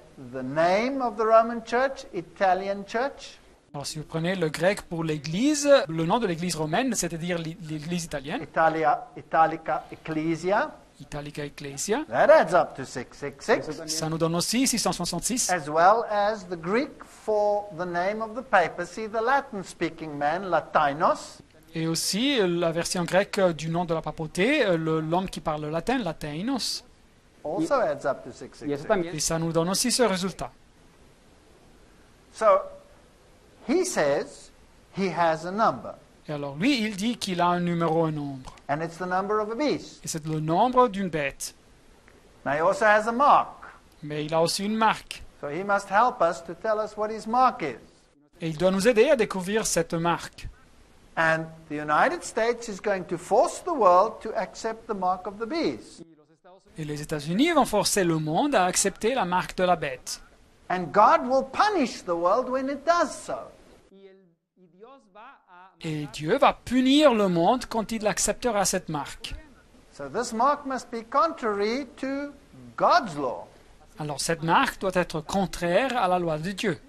name of the Roman Church, Italian Church, Alors si vous prenez le grec pour l'église, le nom de l'église romaine, c'est-à-dire l'église italienne, Italica Ecclesia, Italica Ecclesia, that adds up to 666, ça nous donne aussi 666. as well as the Greek for the name of the papacy, the Latin-speaking man, Latinos, Et aussi la version grecque du nom de la papauté, l'homme qui parle latin, Lateinos. also adds up to Y eso 666. también Et ça nous donne aussi ce résultat. So he says he has a number, Et alors lui, il dit qu'il a un numéro, un nombre. and it's the number of a beast. Et c'est le nombre d'une bête. Now he also has a mark, Mais il a aussi une marque. so he must help us to tell us what his mark is. Et il doit nous aider à découvrir cette marque. And the United States is going to force the world to accept the mark of the beast. Et les États-Unis vont forcer le monde à accepter la marque de la bête. And God will punish the world when it does so. y Dios va a Et Dieu va punir le monde quand il acceptera cette marque. So this mark must be contrary to God's law. Alors cette marque doit être contraire à la loi de Dieu.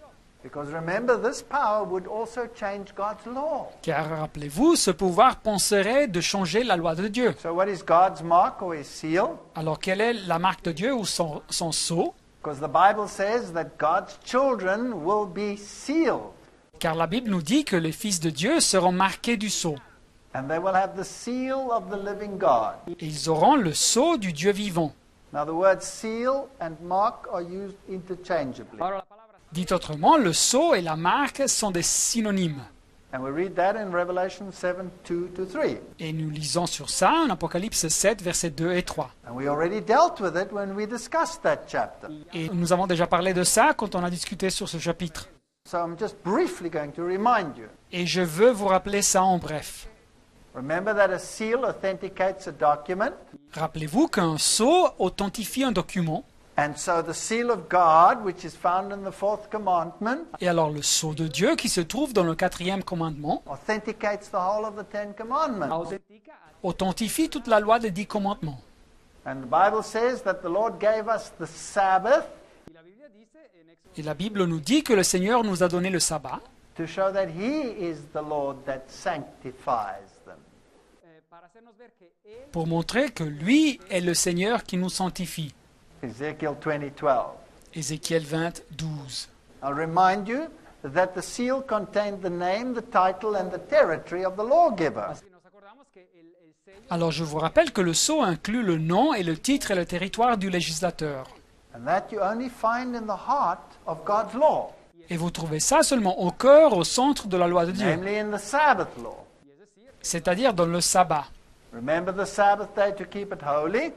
Because remember, this power would also change God's law. Car rappelez-vous, ce pouvoir penserait de changer la loi de Dieu. So what is God's mark or his seal? Alors quelle est la marque de Dieu ou son sceau? Because the Bible says that God's children will be sealed. Car la Bible nous dit que les fils de Dieu seront marqués du sceau. And they will have the seal of the living God. Et ils auront le sceau du Dieu vivant. Now the words seal and mark are used interchangeably. Ahora la palabra Dit autrement, le sceau et la marque sont des synonymes. And we read that in Revelation 7, 2-3. Et nous lisons sur ça en Apocalypse 7, versets 2 et 3. And we already dealt with it when we discussed that chapter. Et nous avons déjà parlé de ça quand on a discuté sur ce chapitre. So I'm just briefly going to remind you. Et je veux vous rappeler ça en bref. Remember that a seal authenticates a document. Rappelez-vous qu'un sceau authentifie un document. And so the seal of God, which is found in the fourth commandment, Et alors le sceau de Dieu qui se trouve dans le 4e commandement authenticates the whole of the Ten Commandments. autentica authentifie toute la loi des 10 commandements. And the Bible says that the Lord gave us the Sabbath y la Biblia dice en Éxodo Et la Bible nous dit que le Seigneur nous a donné le sabbat to show that He is the Lord that sanctifies them. para hacernos ver que él pour montrer que lui est le Seigneur qui nous sanctifie. Ezekiel 20:12. Ézéchiel 20, 12. I'll remind you that the seal contained the name, the title, and the territory of the lawgiver. si nos acordamos que el sello Alors je vous rappelle que le sceau inclut le nom et le titre et le territoire du législateur. And that you only find in the heart of God's law, Et vous trouvez ça seulement au cœur, au centre de la loi de Dieu, namely in the Sabbath law. c'est-à-dire dans le sabbat. Remember the Sabbath day to keep it holy.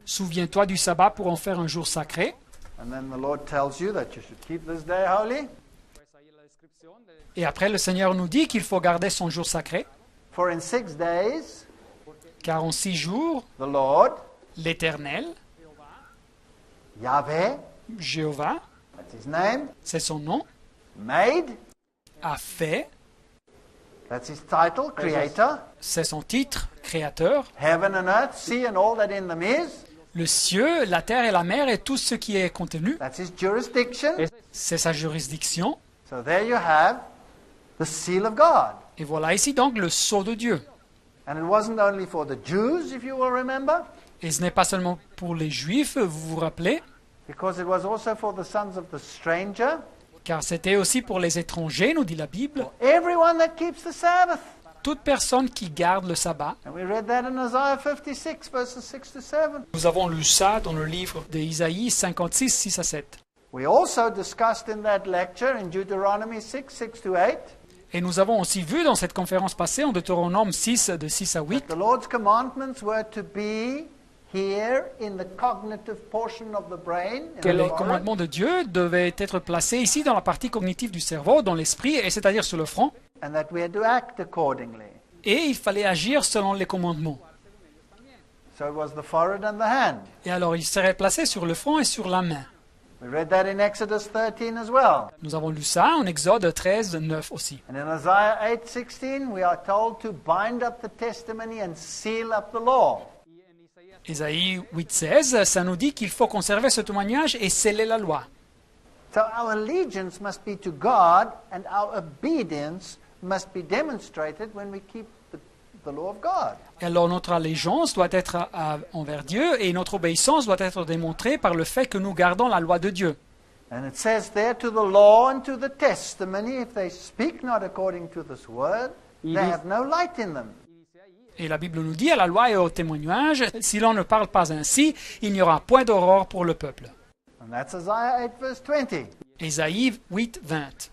Souviens-toi du sabbat pour en faire un jour sacré. And then the Lord tells you that you should keep this day holy. pues ahí la descripción de Et après, le Seigneur nous dit qu'il faut garder son jour sacré, For in 6 days, car en 6 jours, the Lord, l'Éternel, Yahweh, Jéhovah, that's his name, c'est son nom, made, a fait, that's his title, creator, c'est son titre, créateur, heaven and earth, sea and all that in them is, le ciel, la terre et la mer et tout ce qui est contenu, that's his jurisdiction. c'est sa juridiction. So there you have the seal of God. Et voilà ici donc le sceau de Dieu. And it wasn't only for the Jews, if you will remember, Et ce n'est pas seulement pour les Juifs, vous vous rappelez, because it was also for the sons of the stranger, car c'était aussi pour les étrangers, nous dit la Bible, everyone that keeps the Sabbath. toute personne qui garde le sabbat. And we read that in Isaiah 56, verses 6 to 7. Nous avons lu ça dans le livre d'Isaïe 56, 6 à 7. We also discussed in that lecture in Deuteronomy 6, 6 to 8, Et nous avons aussi vu dans cette conférence passée, en Deutéronome 6, de 6 à 8, the Lord's commandments were to be here in the cognitive portion of the brain. in Que the les forehead, commandements de Dieu devaient être placés ici dans la partie cognitive du cerveau, dans l'esprit, et c'est-à-dire sur le front. and that we had to act accordingly. Et il fallait agir selon les commandements. So it was the forehead and the hand. Et alors il serait placé sur le front et sur la main. We read that in Exodus 13 as well. Nous avons lu ça en Exode 13, 9 aussi. And in Isaiah 8:16, we are told to bind up the testimony and seal up the law. Ésaïe 8,16, ça nous dit qu'il faut conserver ce témoignage et sceller la loi. So our allegiance must be to God, and our obedience must be demonstrated when we keep the law of God. Et alors notre allégeance doit être envers Dieu et notre obéissance doit être démontrée par le fait que nous gardons la loi de Dieu. And it says there, to the law and to the testimony, if they speak not according to this word, they have no light in them. Et la Bible nous dit à la loi et au témoignage, si l'on ne parle pas ainsi, il n'y aura point d'aurore pour le peuple. And that's Isaiah 8 verse 20. Ésaïe 8, 20.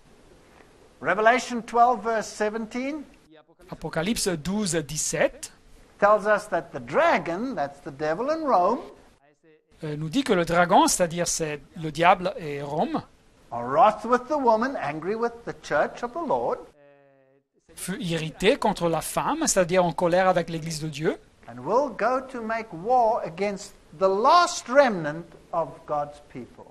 Revelation 12 verse 17 Apocalypse 12, 17 tells us that the dragon, that's the devil in Rome, nous dit que le dragon, c'est-à-dire c'est le diable et Rome, are wroth with the woman, angry with the church of the Lord, fut irrité contre la femme, c'est-à-dire en colère avec l'Église de Dieu, and will go to make war against the last remnant of God's people.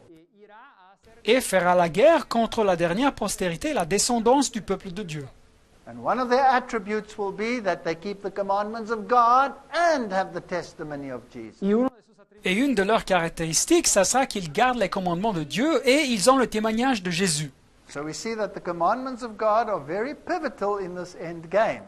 et fera la guerre contre la dernière postérité, la descendance du peuple de Dieu. And one of their attributes will be that they keep the commandments of God and have the testimony of Jesus. Et une de leurs caractéristiques, ça sera qu'ils gardent les commandements de Dieu et ils ont le témoignage de Jésus. So we see that the commandments of God are very pivotal in this end game.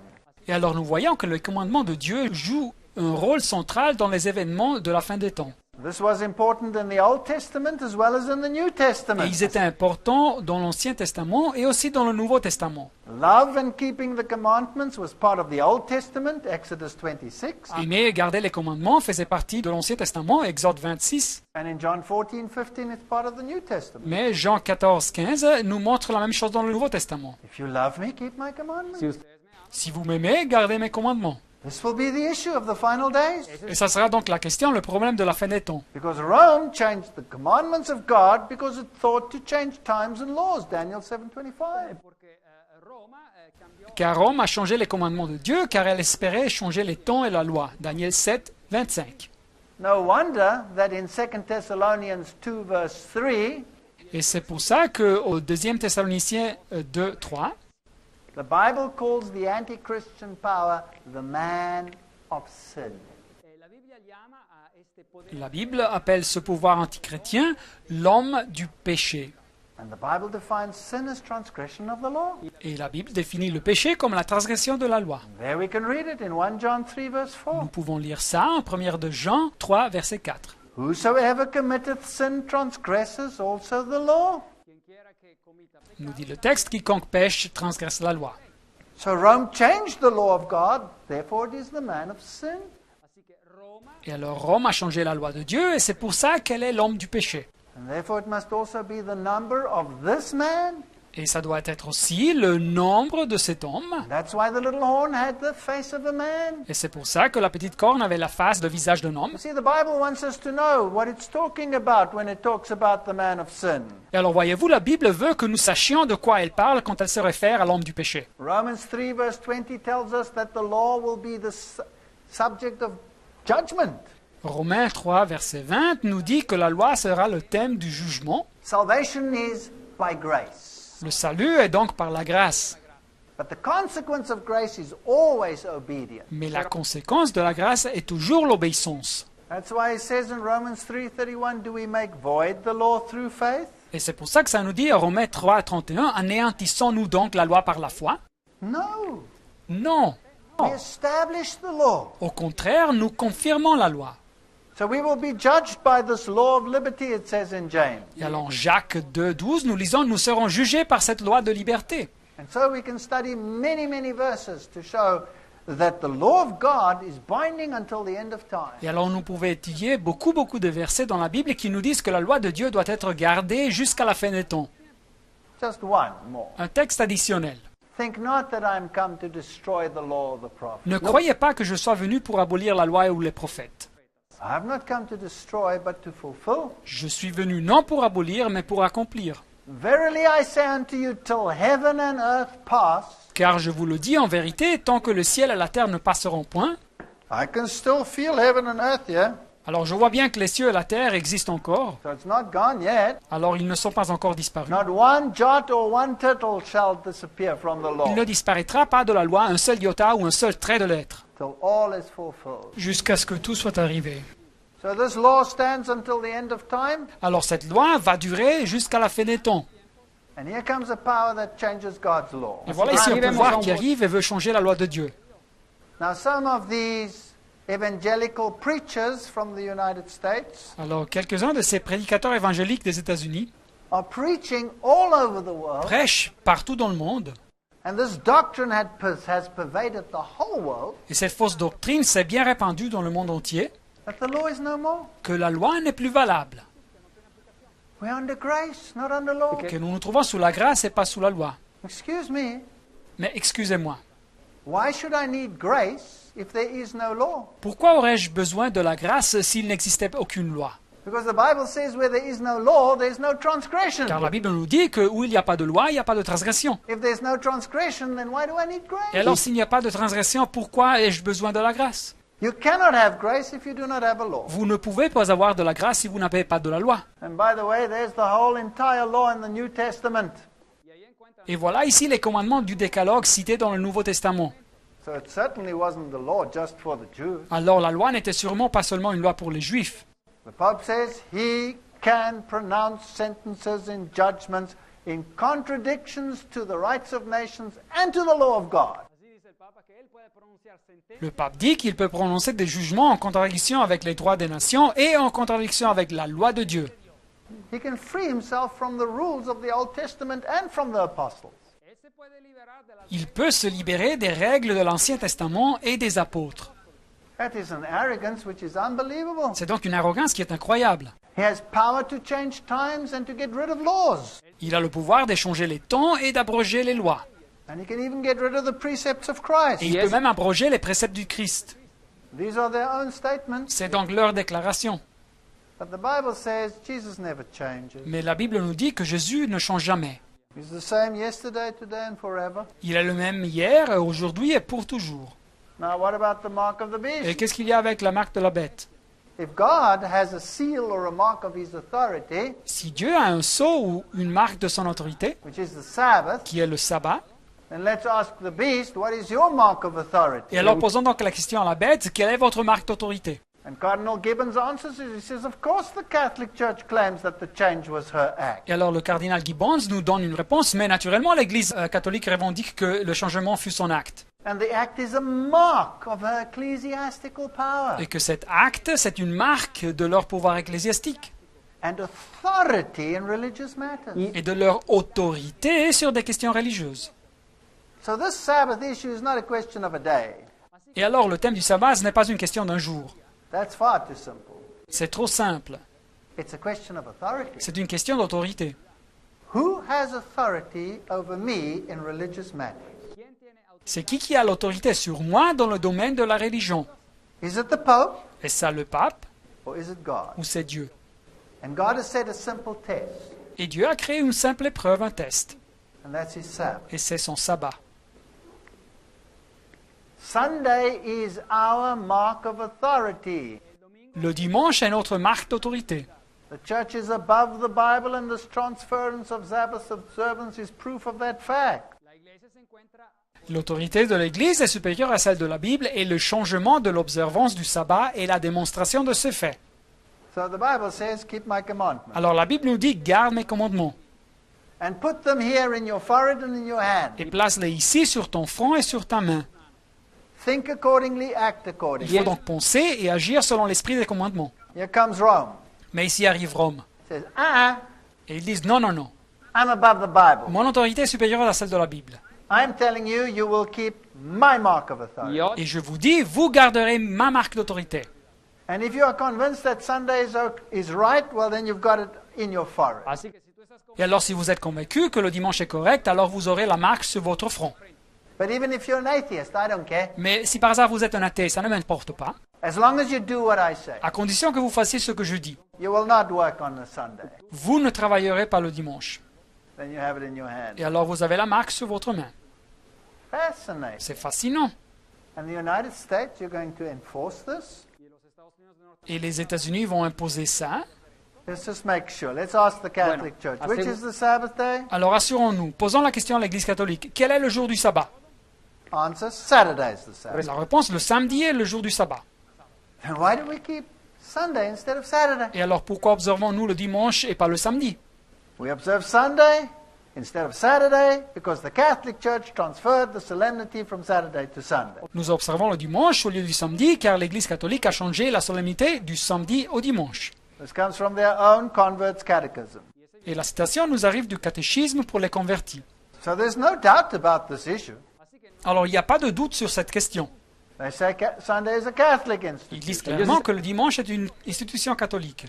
Et alors nous voyons que les commandements de Dieu jouent un rôle central dans les événements de la fin des temps. This was important in the Old Testament as well as in the New Et Testament. ils étaient importants dans l'Ancien Testament et aussi dans le Nouveau Testament. Love and keeping the commandments was part of the Old Testament, Exodus 26. Aimer et garder les commandements faisait partie de l'Ancien Testament, Exode 26. And in John 14:15, it's part of the New Testament. Mais Jean 14, 15 nous montre la même chose dans le Nouveau Testament. If you love me, keep my commandments. Si vous m'aimez, gardez mes commandements. This will be the issue of the final days. Et ça sera donc la question, le problème de la fin des temps. Because Rome changed the commandments of God because it thought to change times and laws, Daniel 7:25. Car Rome a changé les commandements de Dieu, car elle espérait changer les temps et la loi. Daniel 7, 25. No wonder that in 2 Thessalonians 2 verse 3, Et c'est pour ça qu'au 2 Thessaloniciens 2, 3, the Bible calls the anti-Christian power the man of sin. la Bible appelle ce pouvoir antichrétien l'homme du péché. And the Bible defines sin as transgression of the law. Et la Bible définit le péché comme la transgression de la loi. There we can read it in 1 John 3 verse 4. Nous pouvons lire ça en 1 de Jean 3, verset 4. Whosoever committeth sin transgresses also the law. Nous dit le texte, quiconque pêche transgresse la loi. So Rome changed the law of God, therefore it is the man of sin. Et alors Rome a changé la loi de Dieu et c'est pour ça qu'elle est l'homme du péché. And therefore it must also be the number of this man. Et ça doit être aussi le nombre de cet homme. That's why the little horn had the face of a man. Et c'est pour ça que la petite corne avait la face, le visage d'un homme. You see, the Bible wants us to know what it's talking about when it talks about the man of sin. Et alors voyez-vous, la Bible veut que nous sachions de quoi elle parle quand elle se réfère à l'homme du péché. Romans 3 verse 20 tells us that the law will be the subject of judgment. Romains 3, verset 20 nous dit que la loi sera le thème du jugement. Salvation is by grace. Le salut est donc par la grâce. But the consequence of grace is always obedience. Mais la conséquence de la grâce est toujours l'obéissance. That's why it says in Romans 3:31, do we make void the law through faith? Et c'est pour ça que ça nous dit à Romains 3, 31, anéantissons-nous donc la loi par la foi? No. Non. We establish the law. Au contraire, nous confirmons la loi. So we will be judged by this law of liberty, it says in James. Et alors en Jacques 2, 12, nous lisons, nous serons jugés par cette loi de liberté. And so we can study many, many verses to show that the law of God is binding until the end of time. Et alors nous pouvons étudier beaucoup de versets dans la Bible qui nous disent que la loi de Dieu doit être gardée jusqu'à la fin des temps. Just one more. Un texte additionnel. Think not that I am come to destroy the law of the prophet. Ne croyez pas que je sois venu pour abolir la loi ou les prophètes. I have not come to destroy, but to fulfill. Je suis venu non pour abolir, mais pour accomplir. Verily I say unto you, till heaven and earth pass, Car je vous le dis en vérité, tant que le ciel et la terre ne passeront point, I can still feel heaven and earth here. alors je vois bien que les cieux et la terre existent encore, So it's not gone yet. alors ils ne sont pas encore disparus. Not one jot or one tittle shall disappear from the Il ne law, disparaîtra pas de la loi un seul iota ou un seul trait de lettre, till all is fulfilled. jusqu'à ce que tout soit arrivé. So this law stands until the end of time, Alors cette loi va durer jusqu'à la fin des temps. and here comes a power that changes God's law. Et voilà ici un pouvoir qui arrive et veut changer la loi de Dieu. Now some of these evangelical preachers from the United States Alors quelques-uns de ces prédicateurs évangéliques des États-Unis are preaching all over the world, prêchent partout dans le monde, and this doctrine has pervaded the whole world, et cette fausse doctrine s'est bien répandue dans le monde entier, that the law is no more. que la loi n'est plus valable, We're under grace, not under law. que nous nous trouvons sous la grâce et pas sous la loi. Excuse me, Mais excusez-moi, why should I need grace if there is no law? pourquoi aurais-je besoin de la grâce s'il n'existait aucune loi? Because the Bible says where there is no law, there's no transgression. Car la Bible nous dit que où il n'y a pas de loi, il n'y a pas de transgression. If there's no transgression, then why do I need grace? Et alors s'il n'y a pas de transgression, pourquoi ai-je besoin de la grâce? You cannot have grace if you do not have a law. Vous ne pouvez pas avoir de la grâce si vous n'avez pas de la loi. And by the way, there's the whole entire law in the New Testament. Et voilà ici les commandements du décalogue cités dans le Nouveau Testament. So it certainly wasn't the law just for the Jews. Alors la loi n'était sûrement pas seulement une loi pour les Juifs. The Pope says he can pronounce sentences and judgments in contradictions to the rights of nations and to the law of God. Así dice el Papa que él puede pronunciar sentencias Le pape dit qu'il peut prononcer des jugements en contradiction avec les droits des nations et en contradiction avec la loi de Dieu. He can free himself from the rules of the Old Testament and from the apostles. él se puede liberar de las Il peut se libérer des règles de l'Ancien Testament et des apôtres. That is an arrogance which is unbelievable. C'est donc une arrogance qui est incroyable. He has power to change times and to get rid of laws. Il a le pouvoir d'échanger les temps et d'abroger les lois. And he can even get rid of the precepts of Et Christ. il peut même abroger les préceptes du Christ. These are their own statements. C'est donc leur déclaration. But the Bible says Jesus never changes. Mais la Bible nous dit que Jésus ne change jamais. He's the same yesterday, today, and forever. Il est le même hier, aujourd'hui et pour toujours. Now, what about the mark of the Et beast? qu'est-ce qu'il y a avec la marque de la bête? If God has a seal or a mark of his authority, Si Dieu a un sceau ou une marque de son autorité, which is the Sabbath, qui est le sabbat, then let's ask the beast, what is your mark of authority? et alors posons donc la question à la bête, quelle est votre marque d'autorité? And Cardinal Gibbons answers it. He says, of course the Catholic Church claims that the change was her act. Et alors le cardinal Gibbons nous donne une réponse, mais naturellement l'Église catholique revendique que le changement fut son acte. And the act is a mark of her ecclesiastical power Et que cet acte, c'est une marque de leur pouvoir ecclésiastique and authority in religious matters. et de leur autorité sur des questions religieuses. So this Sabbath issue is not a question of a day. Et alors le thème du sabbat, ce n'est pas une question d'un jour. That's far too simple. C'est trop simple. It's a question of authority. C'est une question d'autorité. Who has authority over me in religious matters? C'est qui a l'autorité sur moi dans le domaine de la religion? Is it the Pope Est-ce ça le pape or is it God? ou c'est Dieu? And God has set a simple test, Et Dieu a créé une simple épreuve, un test. and that's his Sabbath. Et c'est son sabbat. Sunday is our mark of authority. Le dimanche est notre marque d'autorité. The church is above the Bible, and this transference of Sabbath observance is proof of that fact. La iglesia se encuentra L'autorité de l'Église est supérieure à celle de la Bible et le changement de l'observance du sabbat est la démonstration de ce fait. So the Bible says, keep my commandments. Alors la Bible nous dit, garde mes commandements And put them here in your forehead and in your hand. et place-les ici sur ton front et sur ta main. Think accordingly, act Il accordingly. faut donc penser et agir selon l'esprit des commandements. Here comes Rome. Mais ici arrive Rome. It says, Et ils disent, non, non, non. I'm above the Bible. Mon autorité est supérieure à celle de la Bible. I'm telling you, you will keep my mark of authority. yo Et je vous dis, vous garderez ma marque d'autorité. And if you are convinced that Sunday is right, well, then you've got it in your forehead. así que si tú estás Et alors si vous êtes convaincu que le dimanche est correct, alors vous aurez la marque sur votre front. But even if you're an atheist, I don't care. Mais si par hasard vous êtes un athée, ça ne m'importe pas. As long as you do what I say, à condition que vous fassiez ce que je dis. you will not work on a Sunday. Vous ne travaillerez pas le dimanche. Then you have it in your hand. Et alors vous avez la marque sur votre main. Fascinating. C'est fascinant. And the United States, you're going to enforce this? Et les États-Unis vont imposer ça. Let's just make sure. Let's ask the Catholic Church. Which is the Sabbath day? Alors assurons-nous, posons la question à l'Église catholique. Quel est le jour du sabbat? Answer, Saturday is the Sabbath. La réponse, le samedi est le jour du sabbat. Then why do we keep Sunday instead of Saturday? Et alors pourquoi observons-nous le dimanche et pas le samedi? We observe Sunday instead of Saturday because the Catholic Church transferred the solemnity from Saturday to Sunday. Nous observons le dimanche au lieu du samedi car l'Église catholique a changé la solennité du samedi au dimanche. This comes from their own converts' catechism. Et la citation nous arrive du catéchisme pour les convertis. So there's no doubt about this issue. Alors il n'y a pas de doute sur cette question. They say Sunday is a Catholic Ils disent institution. clairement que le dimanche est une institution catholique.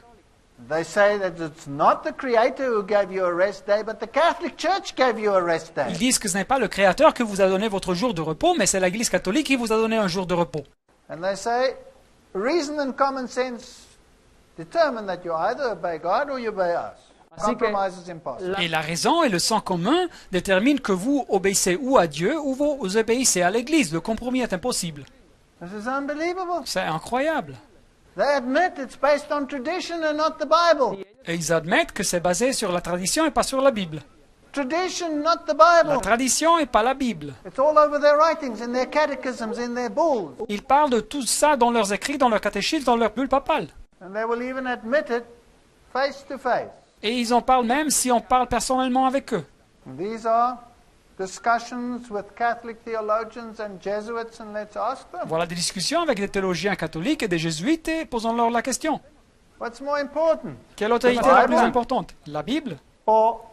They say that it's not the Creator who gave you a rest day, but the Catholic Church gave you a rest day. Ils disent que ce n'est pas le Créateur qui vous a donné votre jour de repos, mais c'est l'Église catholique qui vous a donné un jour de repos. And they say reason and common sense determine that you either obey God or you obey us. Así que Compromise is impossible. Et la raison et le sens commun déterminent que vous obéissez ou à Dieu ou vous obéissez à l'Église. Le compromis est impossible. This is unbelievable. C'est incroyable. They admit it's based on tradition and not the Bible. Et ils admettent que c'est basé sur la tradition et pas sur la Bible. Tradition, not the La Bible. tradition et pas la Bible. It's all over their writings, in their catechisms, in their bulls. Ils parlent de tout ça dans leurs écrits, dans leurs catéchismes, dans leurs bulles papales. And they will even admit it face to face. Et ils en parlent même si on parle personnellement avec eux. And these are discussions with Catholic theologians and Jesuits, and let's ask them. Voilà des discussions avec des théologiens catholiques et des jésuites et posons-leur la question. What's more important, Quelle autorité est la plus Bible. importante? La Bible or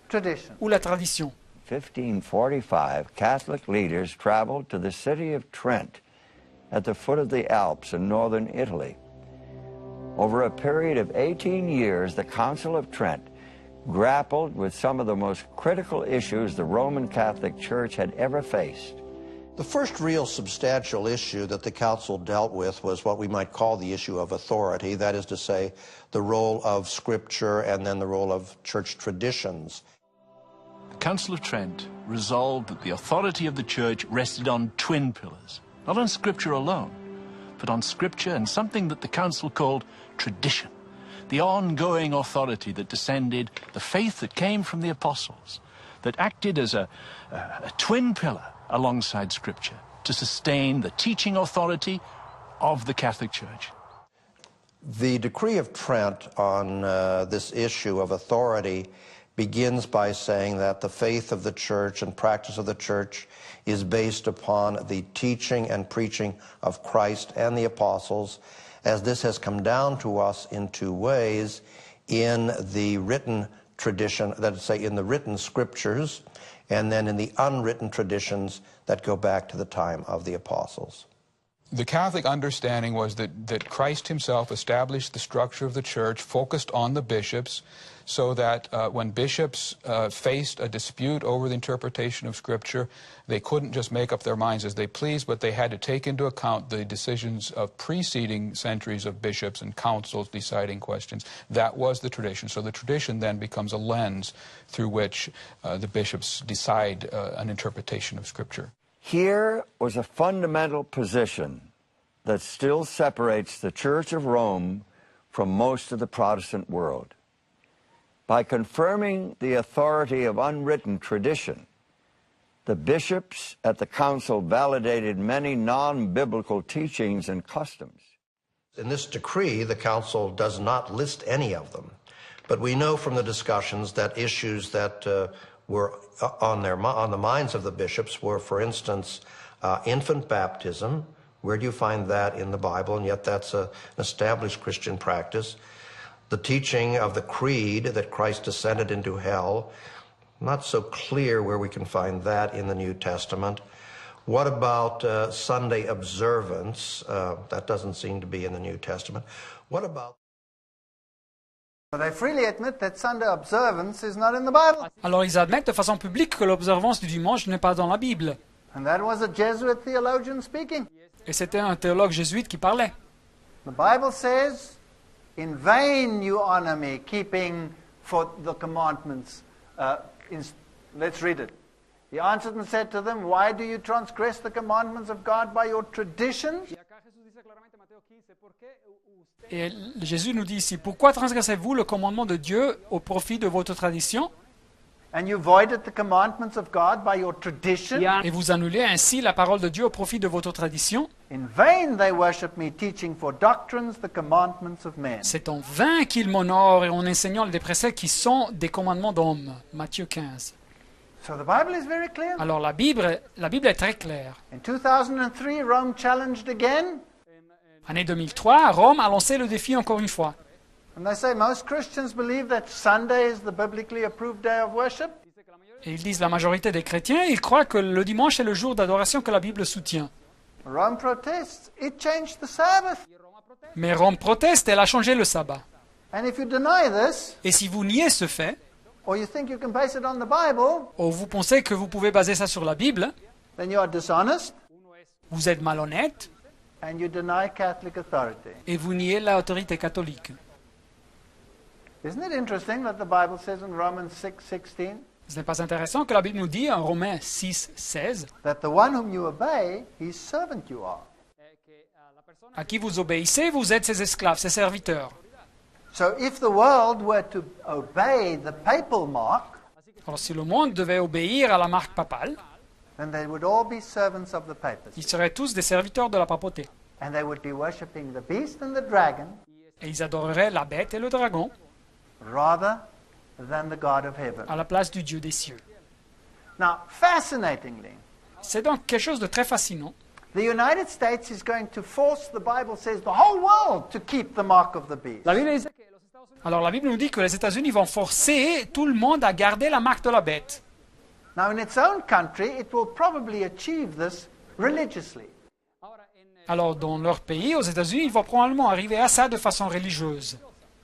tradition? ou la tradition? 1545, Catholic leaders traveled to the city of Trent at the foot of the Alps in northern Italy. Over a period of 18 years, the Council of Trent grappled with some of the most critical issues the Roman Catholic Church had ever faced. The first real substantial issue that the Council dealt with was what we might call the issue of authority, that is to say, the role of Scripture and then the role of church traditions. The Council of Trent resolved that the authority of the Church rested on twin pillars, not on Scripture alone, but on Scripture and something that the Council called tradition, the ongoing authority that descended, the faith that came from the apostles, that acted as a twin pillar alongside Scripture to sustain the teaching authority of the Catholic Church. The Decree of Trent on this issue of authority begins by saying that the faith of the Church and practice of the Church is based upon the teaching and preaching of Christ and the apostles, as this has come down to us in two ways: in the written tradition, that is, say, in the written scriptures, and then in the unwritten traditions that go back to the time of the apostles. The Catholic understanding was that Christ himself established the structure of the church, focused on the bishops, so that when bishops faced a dispute over the interpretation of Scripture, they couldn't just make up their minds as they pleased, but they had to take into account the decisions of preceding centuries of bishops and councils deciding questions. That was the tradition. So the tradition then becomes a lens through which the bishops decide an interpretation of Scripture. Here was a fundamental position that still separates the Church of Rome from most of the Protestant world. By confirming the authority of unwritten tradition, the bishops at the council validated many non-biblical teachings and customs. In this decree, the Council does not list any of them, but we know from the discussions that issues that were on the minds of the bishops were, for instance, infant baptism. Where do you find that in the Bible? And yet that's an established Christian practice. The teaching of the creed that Christ descended into hell, not so clear where we can find that in the New Testament. What about Sunday observance? That doesn't seem to be in the New Testament. What about... They freely admit that Sunday observance is not in the Bible. Alors ils admettent de façon publique que l'observance du dimanche n'est pas dans la Bible. And that was a Jesuit theologian speaking. Et c'était un théologue jésuite qui parlait. The Bible says, in vain you honor me, keeping for the commandments. Let's read it. He answered and said to them, why do you transgress the commandments of God by your traditions? Y acá Jesús dice claramente en Mateo 15, ¿por qué usted Et Jésus nous dit ici, pourquoi transgressez-vous le commandement de Dieu au profit de votre tradition? And you voided the commandments of God by your tradition? Et vous annulez ainsi la parole de Dieu au profit de votre tradition? In vain they worship me, teaching for doctrines the commandments of men. C'est en vain qu'ils m'honorent et en enseignant des préceptes qui sont des commandements d'hommes. Matthieu 15. So the Bible is very clear. Alors la Bible est très claire. In 2003, Rome challenged again. Année 2003, Rome a lancé le défi encore une fois. And they say most Christians believe that Sunday is the biblically approved day of worship. Et ils disent, la majorité des chrétiens, ils croient que le dimanche est le jour d'adoration que la Bible soutient. Rome protests. It changed the Sabbath. Mais Rome proteste, elle a changé le sabbat. And if you deny this, Et si vous niez ce fait, or you think you can base it on the Bible, ou vous pensez que vous pouvez baser ça sur la Bible, then you are dishonest vous êtes malhonnête and you deny Catholic authority. et vous niez l'autorité catholique. Isn't it interesting that the Bible says in Romans 6:16 Ce n'est pas intéressant que la Bible nous dit en Romains 6, 16, that the one whom you obey, his servant you are. à qui vous obéissez, vous êtes ses esclaves, ses serviteurs. So if the world were to obey the papal mark, Alors si le monde devait obéir à la marque papale, then they would all be servants of the papacy. ils seraient tous des serviteurs de la papauté. And they would be worshipping the beast and the dragon Et ils adoreraient la bête et le dragon rather than the God of heaven. à la place du Dieu des cieux. Now, fascinatingly, C'est donc quelque chose de très fascinant. the United States is going to force, the Bible says, the whole world to keep the mark of the beast. La Biblia dice que los Estados Unidos Alors la Bible nous dit que les États-Unis vont forcer tout le monde à garder la marque de la bête. Now, in its own country, it will probably achieve this religiously. ahora en Alors dans leur pays, aux États-Unis, ils vont probablement arriver à ça de façon religieuse.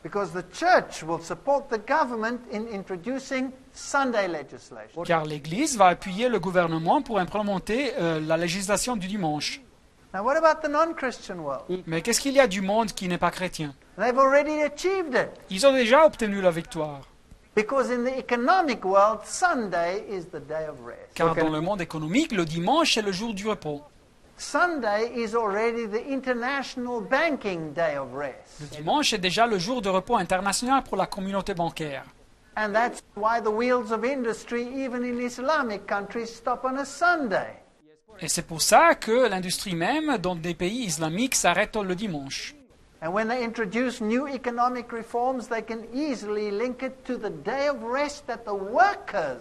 Because the church will support the government in introducing Sunday legislation. Car l'Église va appuyer le gouvernement pour implémenter la législation du dimanche. Now, what about the non-Christian world? Mais qu'est-ce qu'il y a du monde qui n'est pas chrétien? They've already achieved it. Ils ont déjà obtenu la victoire. Because in the economic world, Sunday is the day of rest. Car dans le monde économique, le dimanche est le jour du repos. Sunday is already the international banking day of rest. Le dimanche est déjà le jour de repos international pour la communauté bancaire. And that's why the wheels of industry, even in Islamic countries, stop on a Sunday. Et c'est pour ça que l'industrie même, dans des pays islamiques, s'arrête le dimanche. And when they introduce new economic reforms, they can easily link it to the day of rest that the workers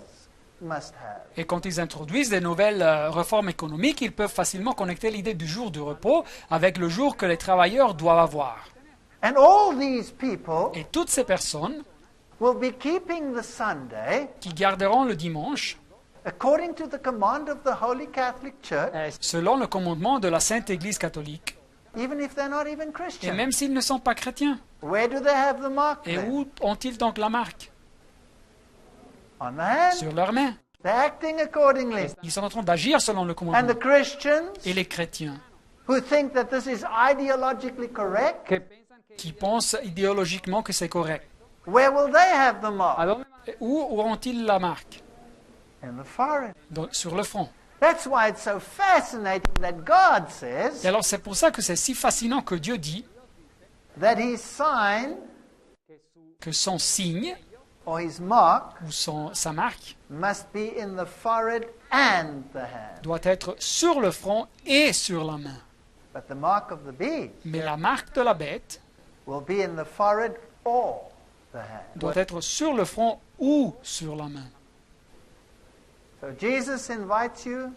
must have. Et quand ils introduisent des nouvelles réformes économiques, ils peuvent facilement connecter l'idée du jour du repos avec le jour que les travailleurs doivent avoir. And all these people Et toutes ces personnes will be keeping the Sunday qui garderont le dimanche according to the command of the Holy Catholic Church, selon le commandement de la Sainte Église catholique, even if they're not even et Christian. même s'ils ne sont pas chrétiens. Where do they have the mark Et then? où ont-ils donc la marque? On the hand. Sur leurs mains. They're acting accordingly. Ils sont en train d'agir selon le And commandement. the Christians Et les chrétiens who think that this is ideologically correct, que piensan que qui pensent idéologiquement que c'est correct, where will they have the mark? ¿a dónde et où auront-ils la marque? In the forehead. Sur le front. That's why it's so fascinating that God Et says alors c'est pour ça que c'est si fascinant que Dieu dit that his sign que son signe or his mark ou sa marque must be in the forehead and the hand. doit être sur le front et sur la main. But the mark of the beast Mais la marque de la bête will be in the forehead or the hand. doit être sur le front ou sur la main. So Jesus invites you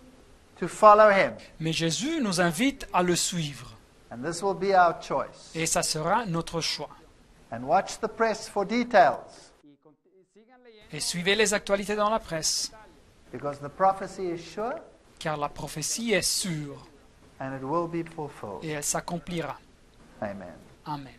to follow him. Mais Jésus nous invite à le suivre. And this will be our choice. Et ça sera notre choix. And watch the press for details, sigan leyendo? Et suivez les actualités dans la presse, because the prophecy is sure car la prophétie est sûre and it will be fulfilled. et elle s'accomplira. Amen. Amen.